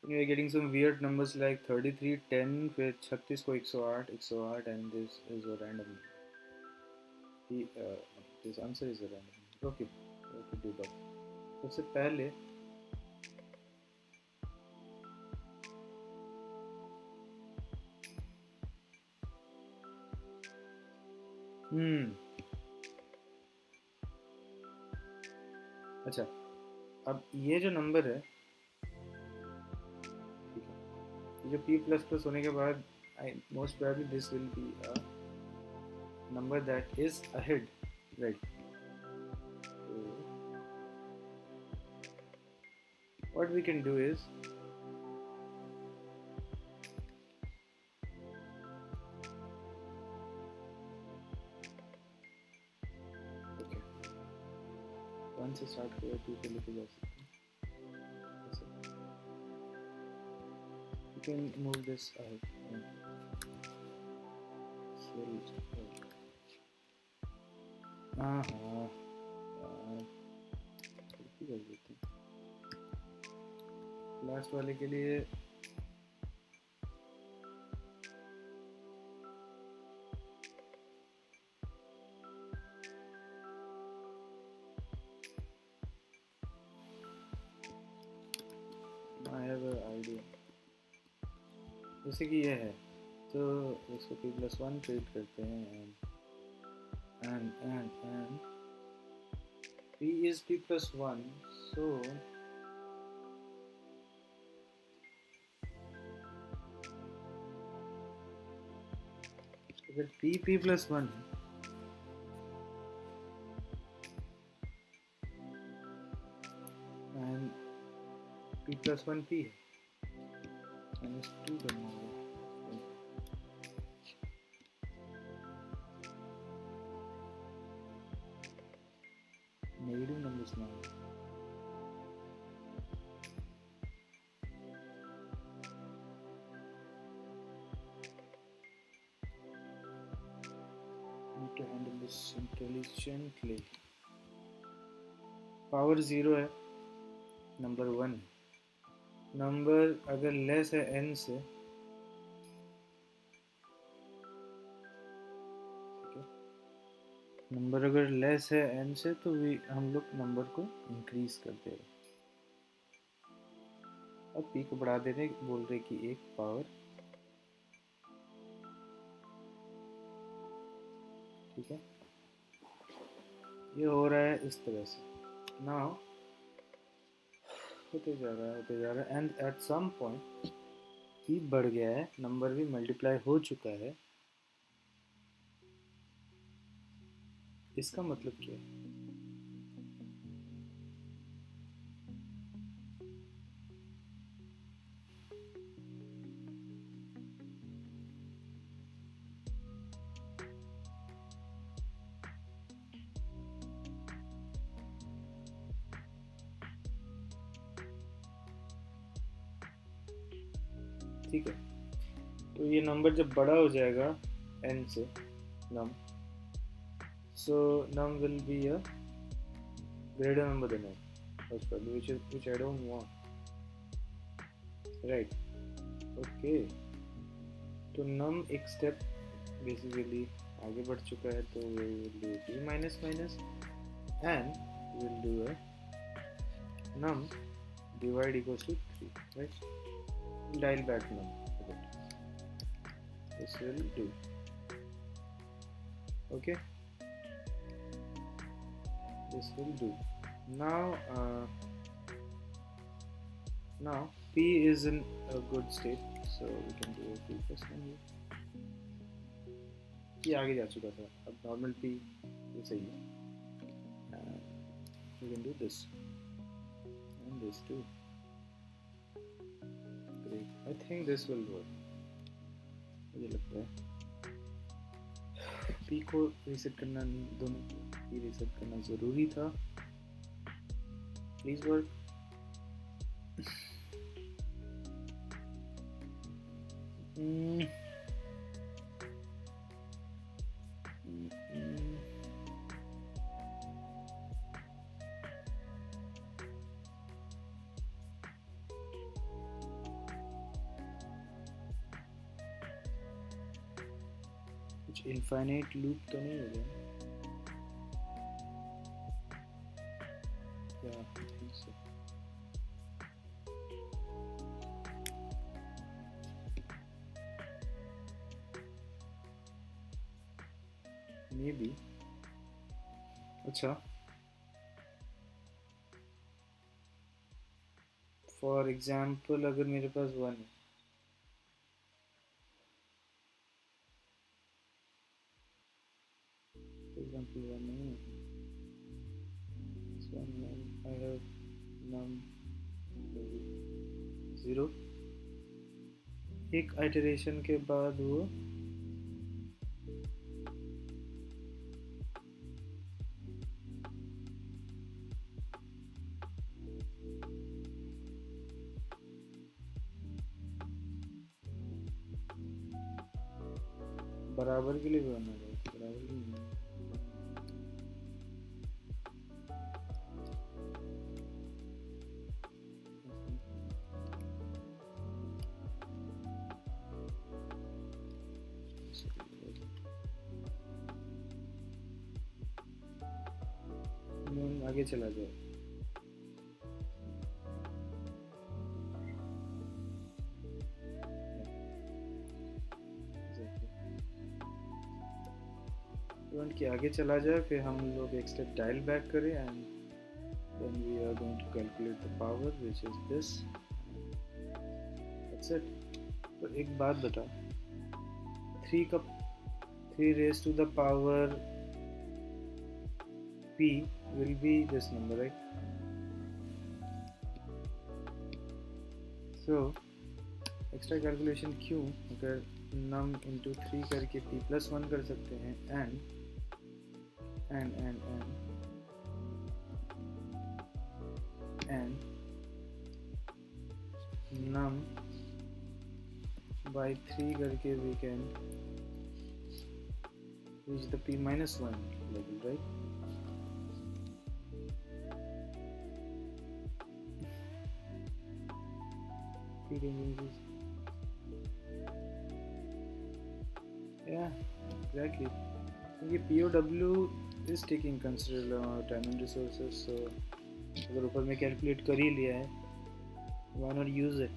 we are getting some weird numbers like 33, 10, फिर 36 को 108, and this is a random. This answer is a random. Okay, debug. सबसे पहले अच्छा, अब ये जो नंबर है, जो p प्लस प्लस होने के बाद most probably this will be a number that is ahead, right? So what we can do is okay, once you start here, two को लेके जा सकते हैं, you can move this out. हाँ कर देते हैं लास्ट वाले के लिए। अगर आइडिया जैसे कि ये है तो इसको p+1 ट्रीट करते हैं and p is p+1 so अगर p+1 and p+1 p है -2 करना होगा negative numbers now need to handle this intelligently power 0 है नंबर 1 नंबर अगर लेस है n से नंबर अगर लेस है n से तो हम लोग नंबर को इंक्रीज करते हैं अब p को बढ़ा दे रहे बोल रहे कि एक पावर ठीक है ये हो रहा है इस तरह से नाउ होते जा रहा है and at some point p बढ़ गया है नंबर भी मल्टीप्लाई हो चुका है इसका मतलब क्या है ठीक है तो ये नंबर जब बड़ा हो जाएगा n से num so num will be a greater number than n most probably which I don't want right okay तो num एक step basically आगे बढ़ चुका है तो we will do p minus minus and we will do a num divide equals to 3 right dial back num a bit. This will do okay this will do now p is in a good state so we can do a p+1 ये आगे जा चुका था अब normal p ये सही है we can do this and this too I think this will work मुझे लगता है p को रीसेट करना दोनों को p रीसेट करना ज़रूरी था प्लीज़ वर्क कुछ इनफाइनाइट लूप तो नहीं होगा क्या ठीक से मे बी अच्छा फॉर एग्जाम्पल अगर मेरे पास 1 है example 1 नहीं this one I have num 0 एक आइटरेशन के बाद वो बराबर के लिए बनाना है बराबर के लिए आगे चला जाए स्टूडेंट के आगे चला जाए, फिर हम लोग एक स्टेप डायल बैक करें and then we are going to calculate the power which is this. That's it. तो एक बात बता, 3 raised to the power p will be this number, right? So extra calculation क्यों? अगर num into 3 करके p plus 1 कर सकते हैं and num by 3 करके we can reach the p minus 1 level, right? Yeah, exactly. क्योंकि POW is taking considerable amount of time and resources, so अगर ऊपर में कैलकुलेट कर ही लिया है, why not use it?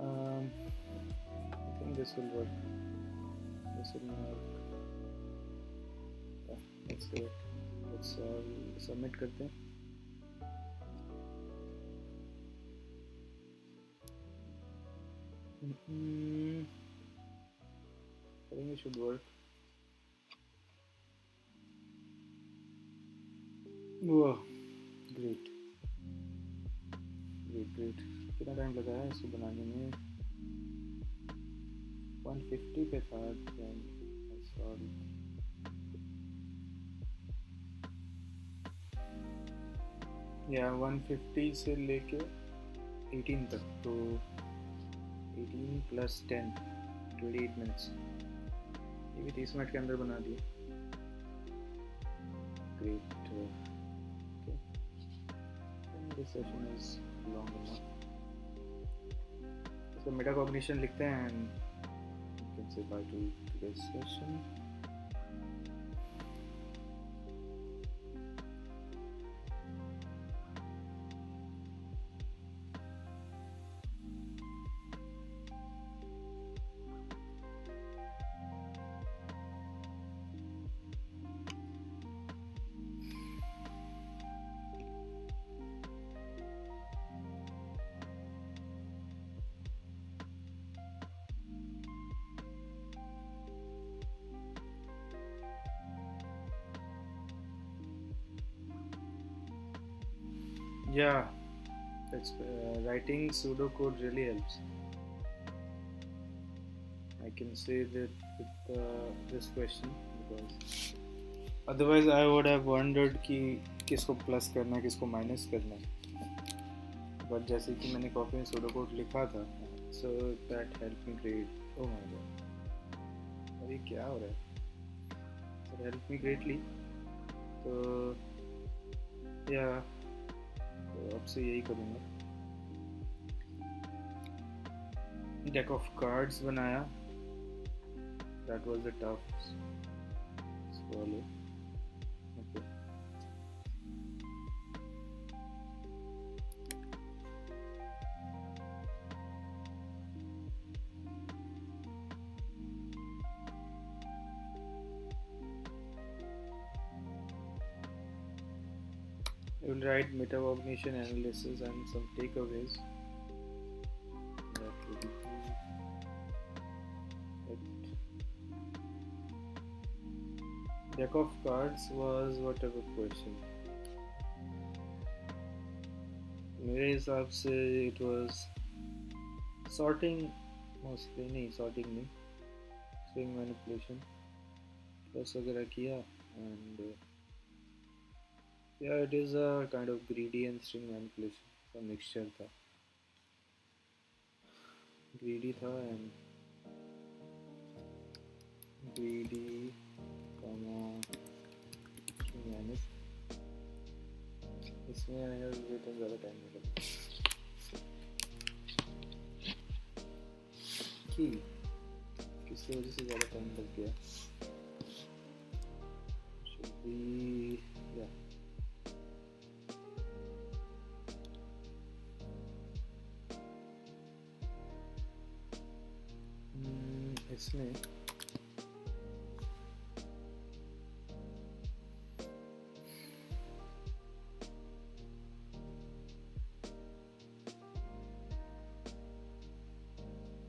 I think this will work. This will not work. Yeah, let's do it. Let's submit करते हैं. I think it should work. Wow, great. कितना time लगा है इसको बनाने में? 150 पे था then I solved. Yeah, 150 से लेके 18 तक, तो 18 plus 10 28 minutes. ये भी 30 मिनट के अंदर बना दिए. Great. Okay. This session is long enough. So metacognition लिखते हैं and you can say bye to today's session. Yeah, that's writing pseudocode really helps. I can say that with this question because otherwise I would have wondered कि किसको plus करना है किसको minus करना है. But जैसे कि मैंने कॉपी में pseudocode लिखा था, so that helped me grade. Oh my god, अरे क्या हो रहा है? It helped me greatly. तो yeah. तो अब से यही करूँगा. Deck of cards बनाया. That was the tough swallow. Okay. I will write metacognition analysis and some takeaways. That will be it. Deck of cards was whatever question. मेरे हिसाब से it was sorting mostly. नहीं, sorting नहीं, string manipulation plus वगैरह किया and yeah, it is a kind of greedy and string manipulation. A mixture था. Greedy था and greedy, string manip. इसमें ज़्यादा टाइम नहीं लगा. कि किसकी वजह से ज़्यादा टाइम लग गया? Should be yeah. इसमें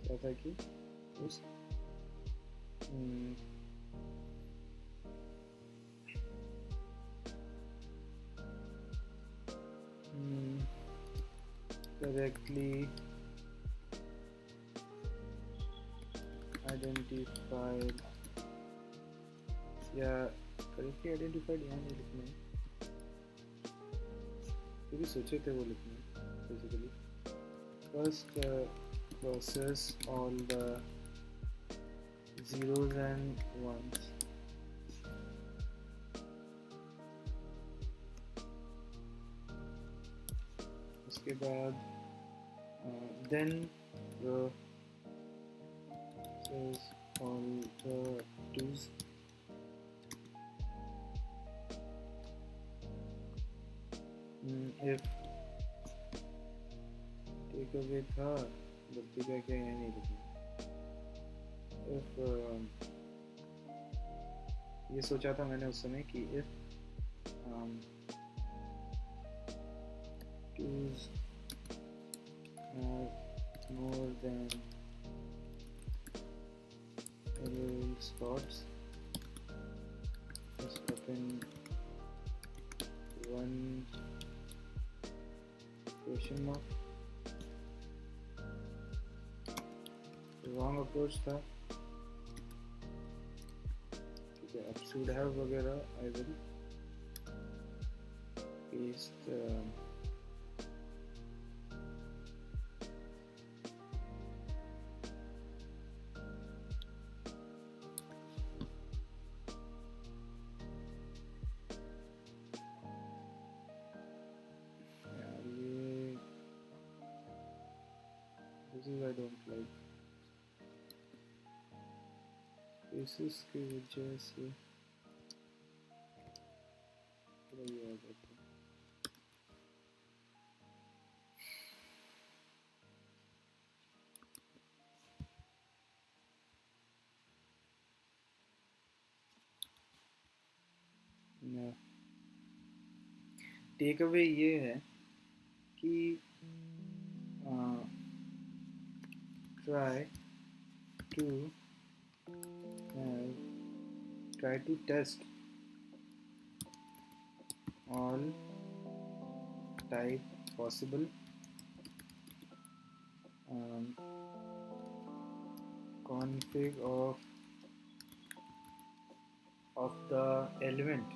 क्या था कि उस correctly identified या correctly identified यहाँ नहीं लिखना है, क्योंकि सोचे थे वो लिखना है basically. First process all the zeros and ones. उसके बाद then process all the twos. If take away था गलती का क्या यहाँ नहीं लिखना. If ये सोचा था मैंने उस समय कि if twos have more than parallel spots, just open one question mark. Wrong approach था. ठीक है, अब should have वगैरह I will paste this is I don't like. Spaces की वजह से थोड़ा ये आ जाता है. टेक अवे ये है कि try to test all type possible config of the element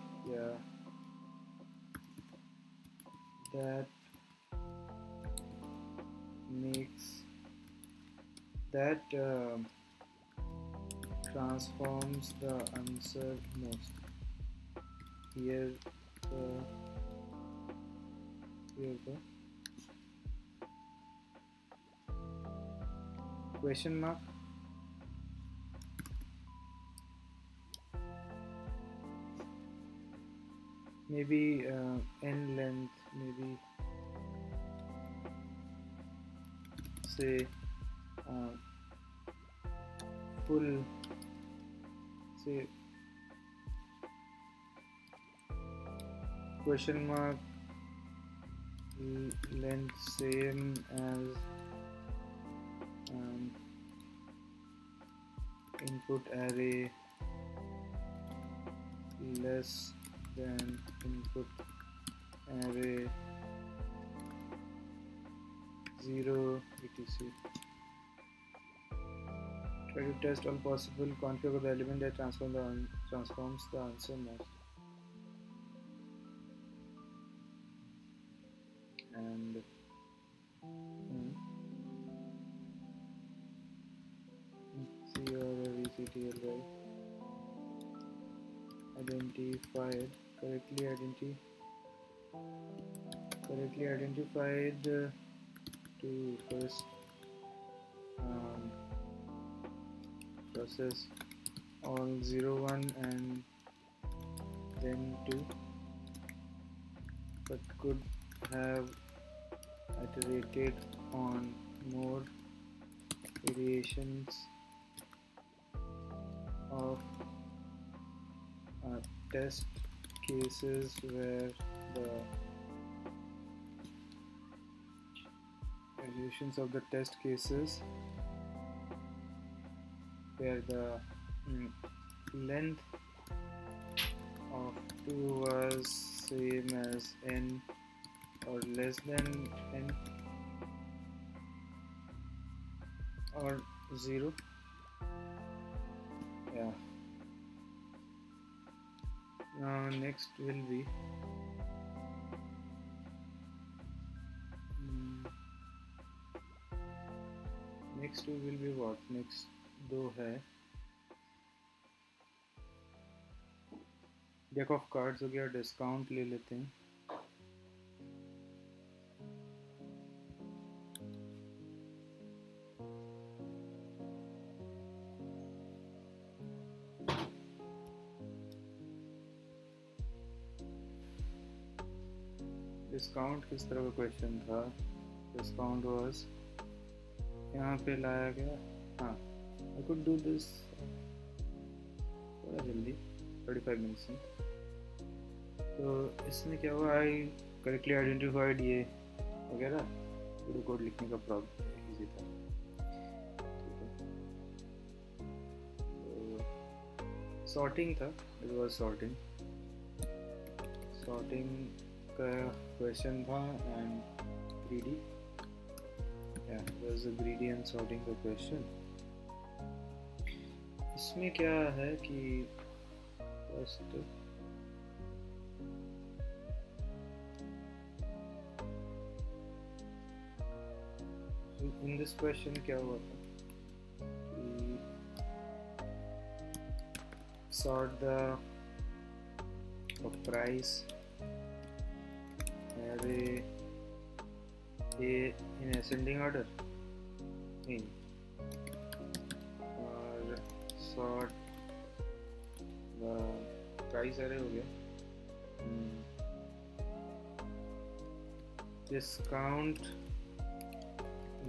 that makes that transforms the answer most. Here the question mark maybe n length, maybe say full, say question mark length same as input array less than input array 0 etc. Try to test all possible config of the element that transforms the answer most. And C or VCTL, right? Identified correctly identified to first process all 0 1 and then 2, but could have iterated on more variations of test cases where the variations of the test cases where the length of 2 was same as n or less than n or 0. Yeah. Now next will be next two will be what? Next दो है deck of cards हो गया, discount ले लेते हैं. Discount किस तरह का क्वेश्चन था? डिस्काउंट वाज यहाँ पे लाया गया. हाँ, आई कुड डू दिस थोड़ा जल्दी 35 मिनट्स में. तो इसमें क्या हुआ, आई करेक्टली आइडेंटिफाइड ये वगैरह, पूरे कोड लिखने का प्रॉब्लम ईजी था. सॉर्टिंग था, इट वाज सॉर्टिंग का क्वेश्चन था and greedy. Yeah, it was a greedy and sorting का question. इसमें क्या है कि first in this question क्या हुआ था कि sort the price array in ascending order नहीं, और sort the price array हो गया. discount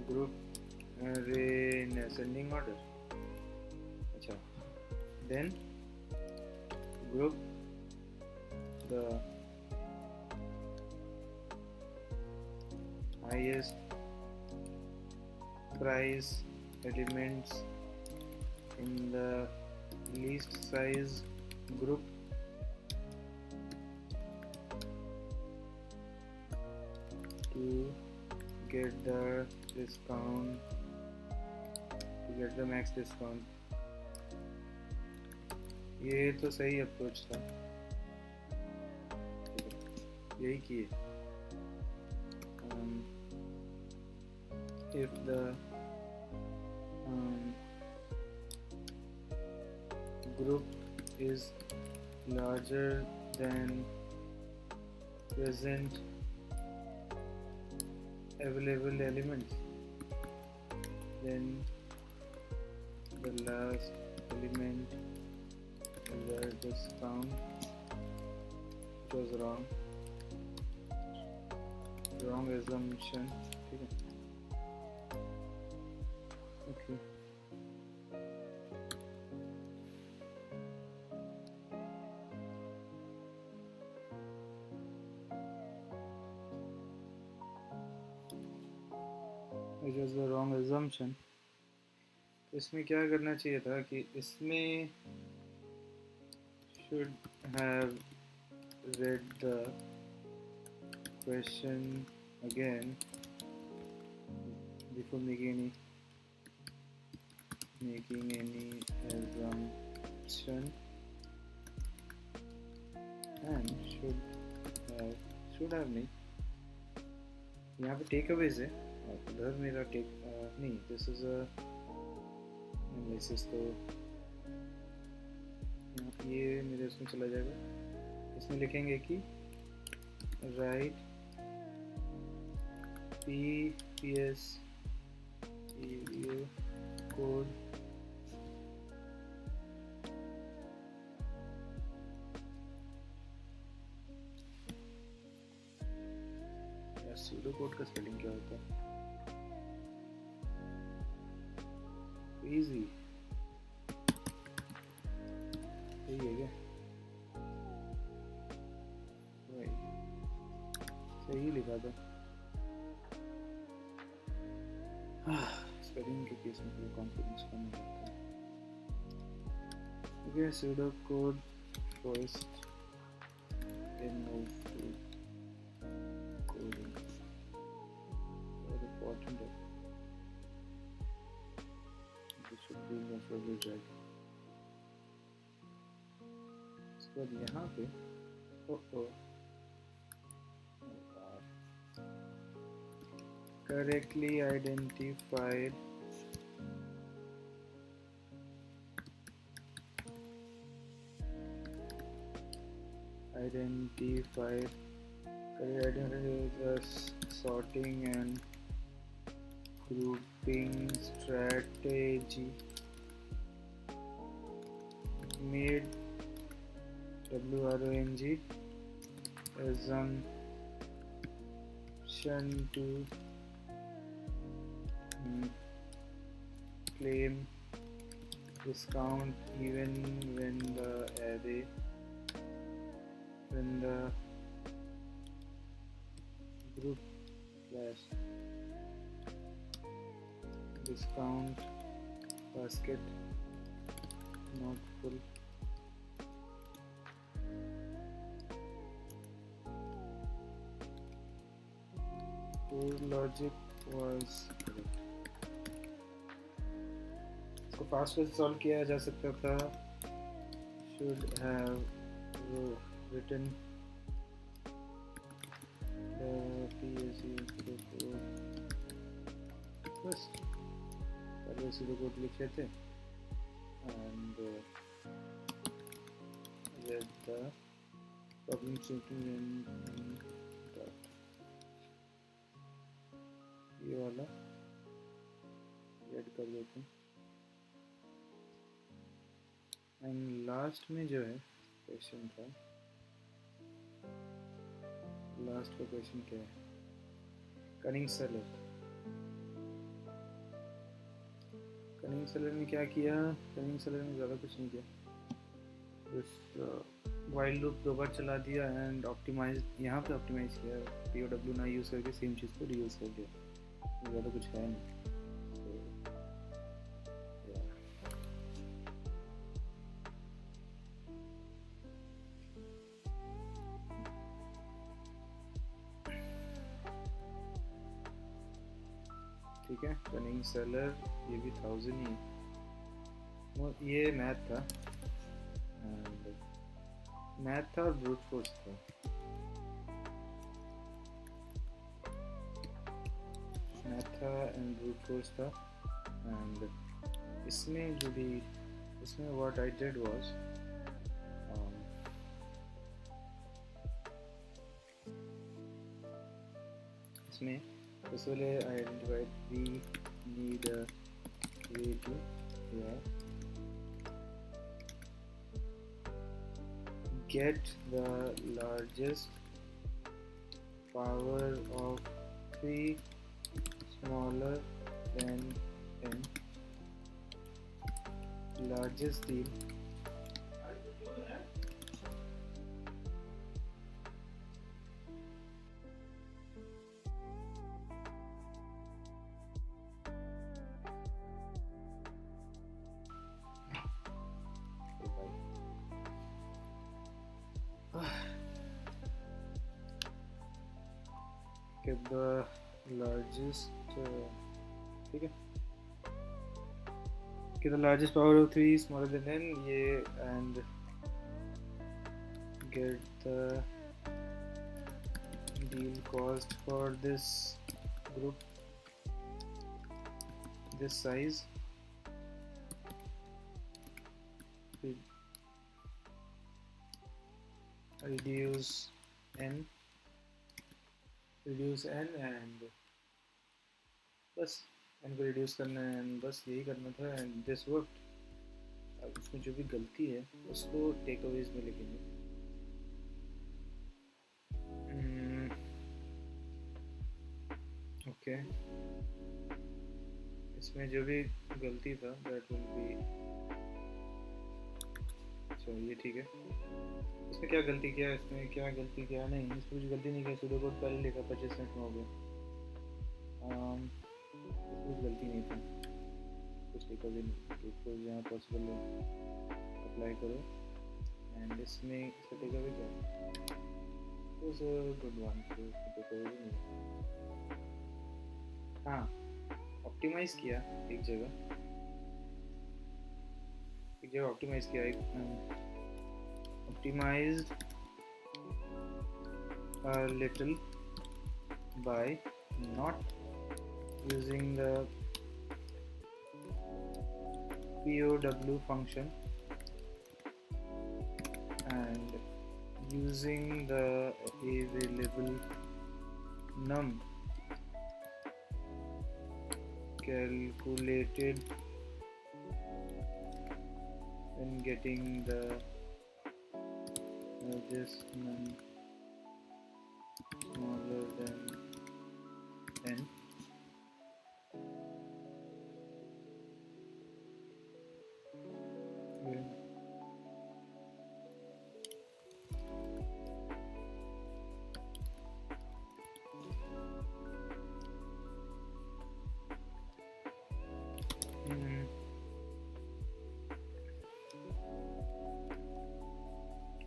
group array in ascending order. अच्छा, then group the highest price elements in the least size group to get the discount, to get the max discount. ये तो सही approach था, यही किए. If the group is larger than present available elements, then the last element is the discount, which was wrong assumption. ठीक है. Okay. Which was the wrong assumption. तो इसमें क्या करना चाहिए था कि इसमें should have read the question again before making any assumption, and should have नहीं, यहाँ पे takeaways है और उधर मेरा नहीं, this is a analysis. तो ये मेरे इसमें चला जाएगा. इसमें लिखेंगे कि write PPS preview code या सूडो कोड का स्पेलिंग क्या होता है? इजी सही है क्या? सही लिखा था. स्पेलिंग के केस में कॉन्फिडेंस कम हो जाता है. Okay, sudo code first then move to coding. Very important. This should be most probably right. इसके बाद यहाँ पे correctly identified sorting and grouping strategy made WRONG assumption to claim discount even when the group slash discount basket not full. Core logic was correct. इसको fast way से solve किया जा सकता था. Should have written the PSE code first. पहले सीधे code लिखे थे and read the problem statement and dot. ये वाला ऐड कर देते हैं. एंड लास्ट में जो है क्वेश्चन था, लास्ट का क्वेश्चन क्या है? कनिंग सेलर में क्या किया? कनिंग सेलर में ज़्यादा कुछ नहीं किया, बस वाइल लूप 2 बार चला दिया एंड ऑप्टिमाइज, यहाँ पे ऑप्टिमाइज किया, POW ना यूज़ करके सेम चीज़ को रीयूज़ कर दिया. ज़्यादा कुछ है नहीं. ठीक है, कनिंग सेलर ये भी 1000 ही है. ये मैथ था और ब्रूट फोर्स था. एंड इसमें व्हाट आई डिड वाज इसमें पहले I identified we need a way to get the largest power of 3 smaller than n. Largest deal get the largest ठीक है, get the largest power of 3 smaller than n ये, and get the deal cost for this group this size, reduce n and बस n को reduce करना है and बस यही करना था एंड दिस वर्कड. अब इसमें जो भी गलती है उसको टेक अवेज में लिखेंगे. ओके, इसमें जो भी गलती था दैट विल बी, अच्छा ये ठीक है. इसमें क्या गलती किया, इसमें क्या गलती किया? नहीं, इसमें कुछ गलती नहीं किया. सूडो कोड पहले लिखा 25 मिनट में हो गया. कुछ गलती नहीं थी, कुछ टेक अवे नहीं, तो यहाँ पॉसिबल है अप्लाई करो एंड इसमें इसका टेकअवे क्या है? It was a good one, तो टेकअवे भी नहीं। हाँ, ऑप्टिमाइज किया एक जगह ऑप्टिमाइज किया, एक optimised a little by not using the POW function and using the available num calculated when getting the largest num smaller than n. Yeah.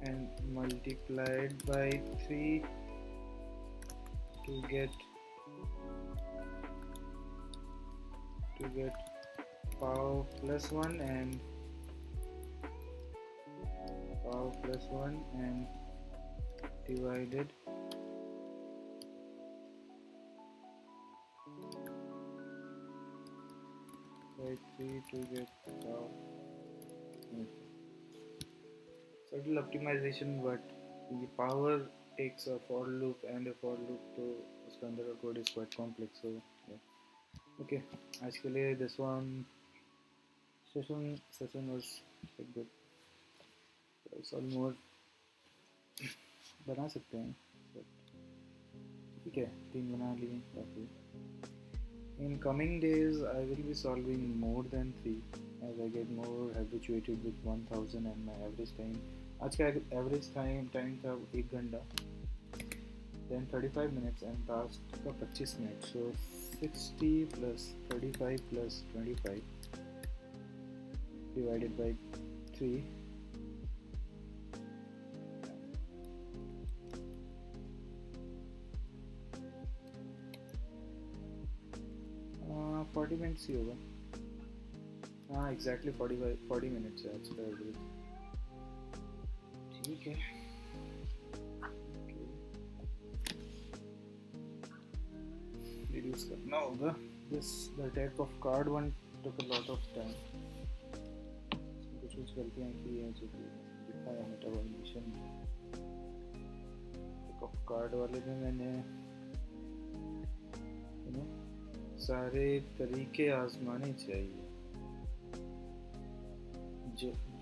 And multiplied by 3 to get power plus 1 and power plus 1 and divided by 3 to get power. Subtle optimization, but the power takes a for loop and a for loop, तो उसका अंदर का code is quite complex. So yeah. Okay, आज के लिए this one session was like good. Some more बना सकते हैं, but ठीक है, 3 बना लिए काफ़ी. In coming days, I will be solving more than 3 as I get more habituated with 1000 and my average time. आज का average time था 1 घंटा, then 35 minutes and last का 25 minutes. So 60 plus 35 plus 25 divided by 3. 40 minutes ही होगा. हाँ, exactly 40 minutes है आज का average. ठीक है. Reduce करना होगा. The type of card one took a lot of time. कुछ गलतियाँ की हैं जो कि दिखाया मेटाबॉलिजेशन में. type of card वाले में मैंने सारे तरीके आजमाने चाहिए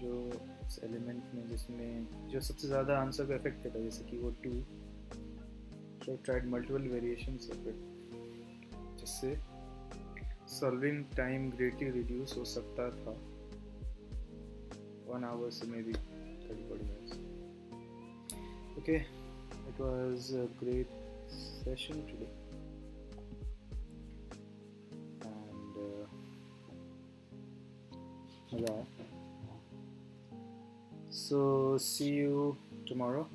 जो इस एलिमेंट में जिसमें जो सबसे ज़्यादा आंसर को अफेक्ट करता है, जैसे कि वो 2. So I tried multiple variations of it, जिससे solving time greatly reduce हो सकता था 1 hour से maybe 30-40 minutes. Okay, it was a great session today. So see you tomorrow.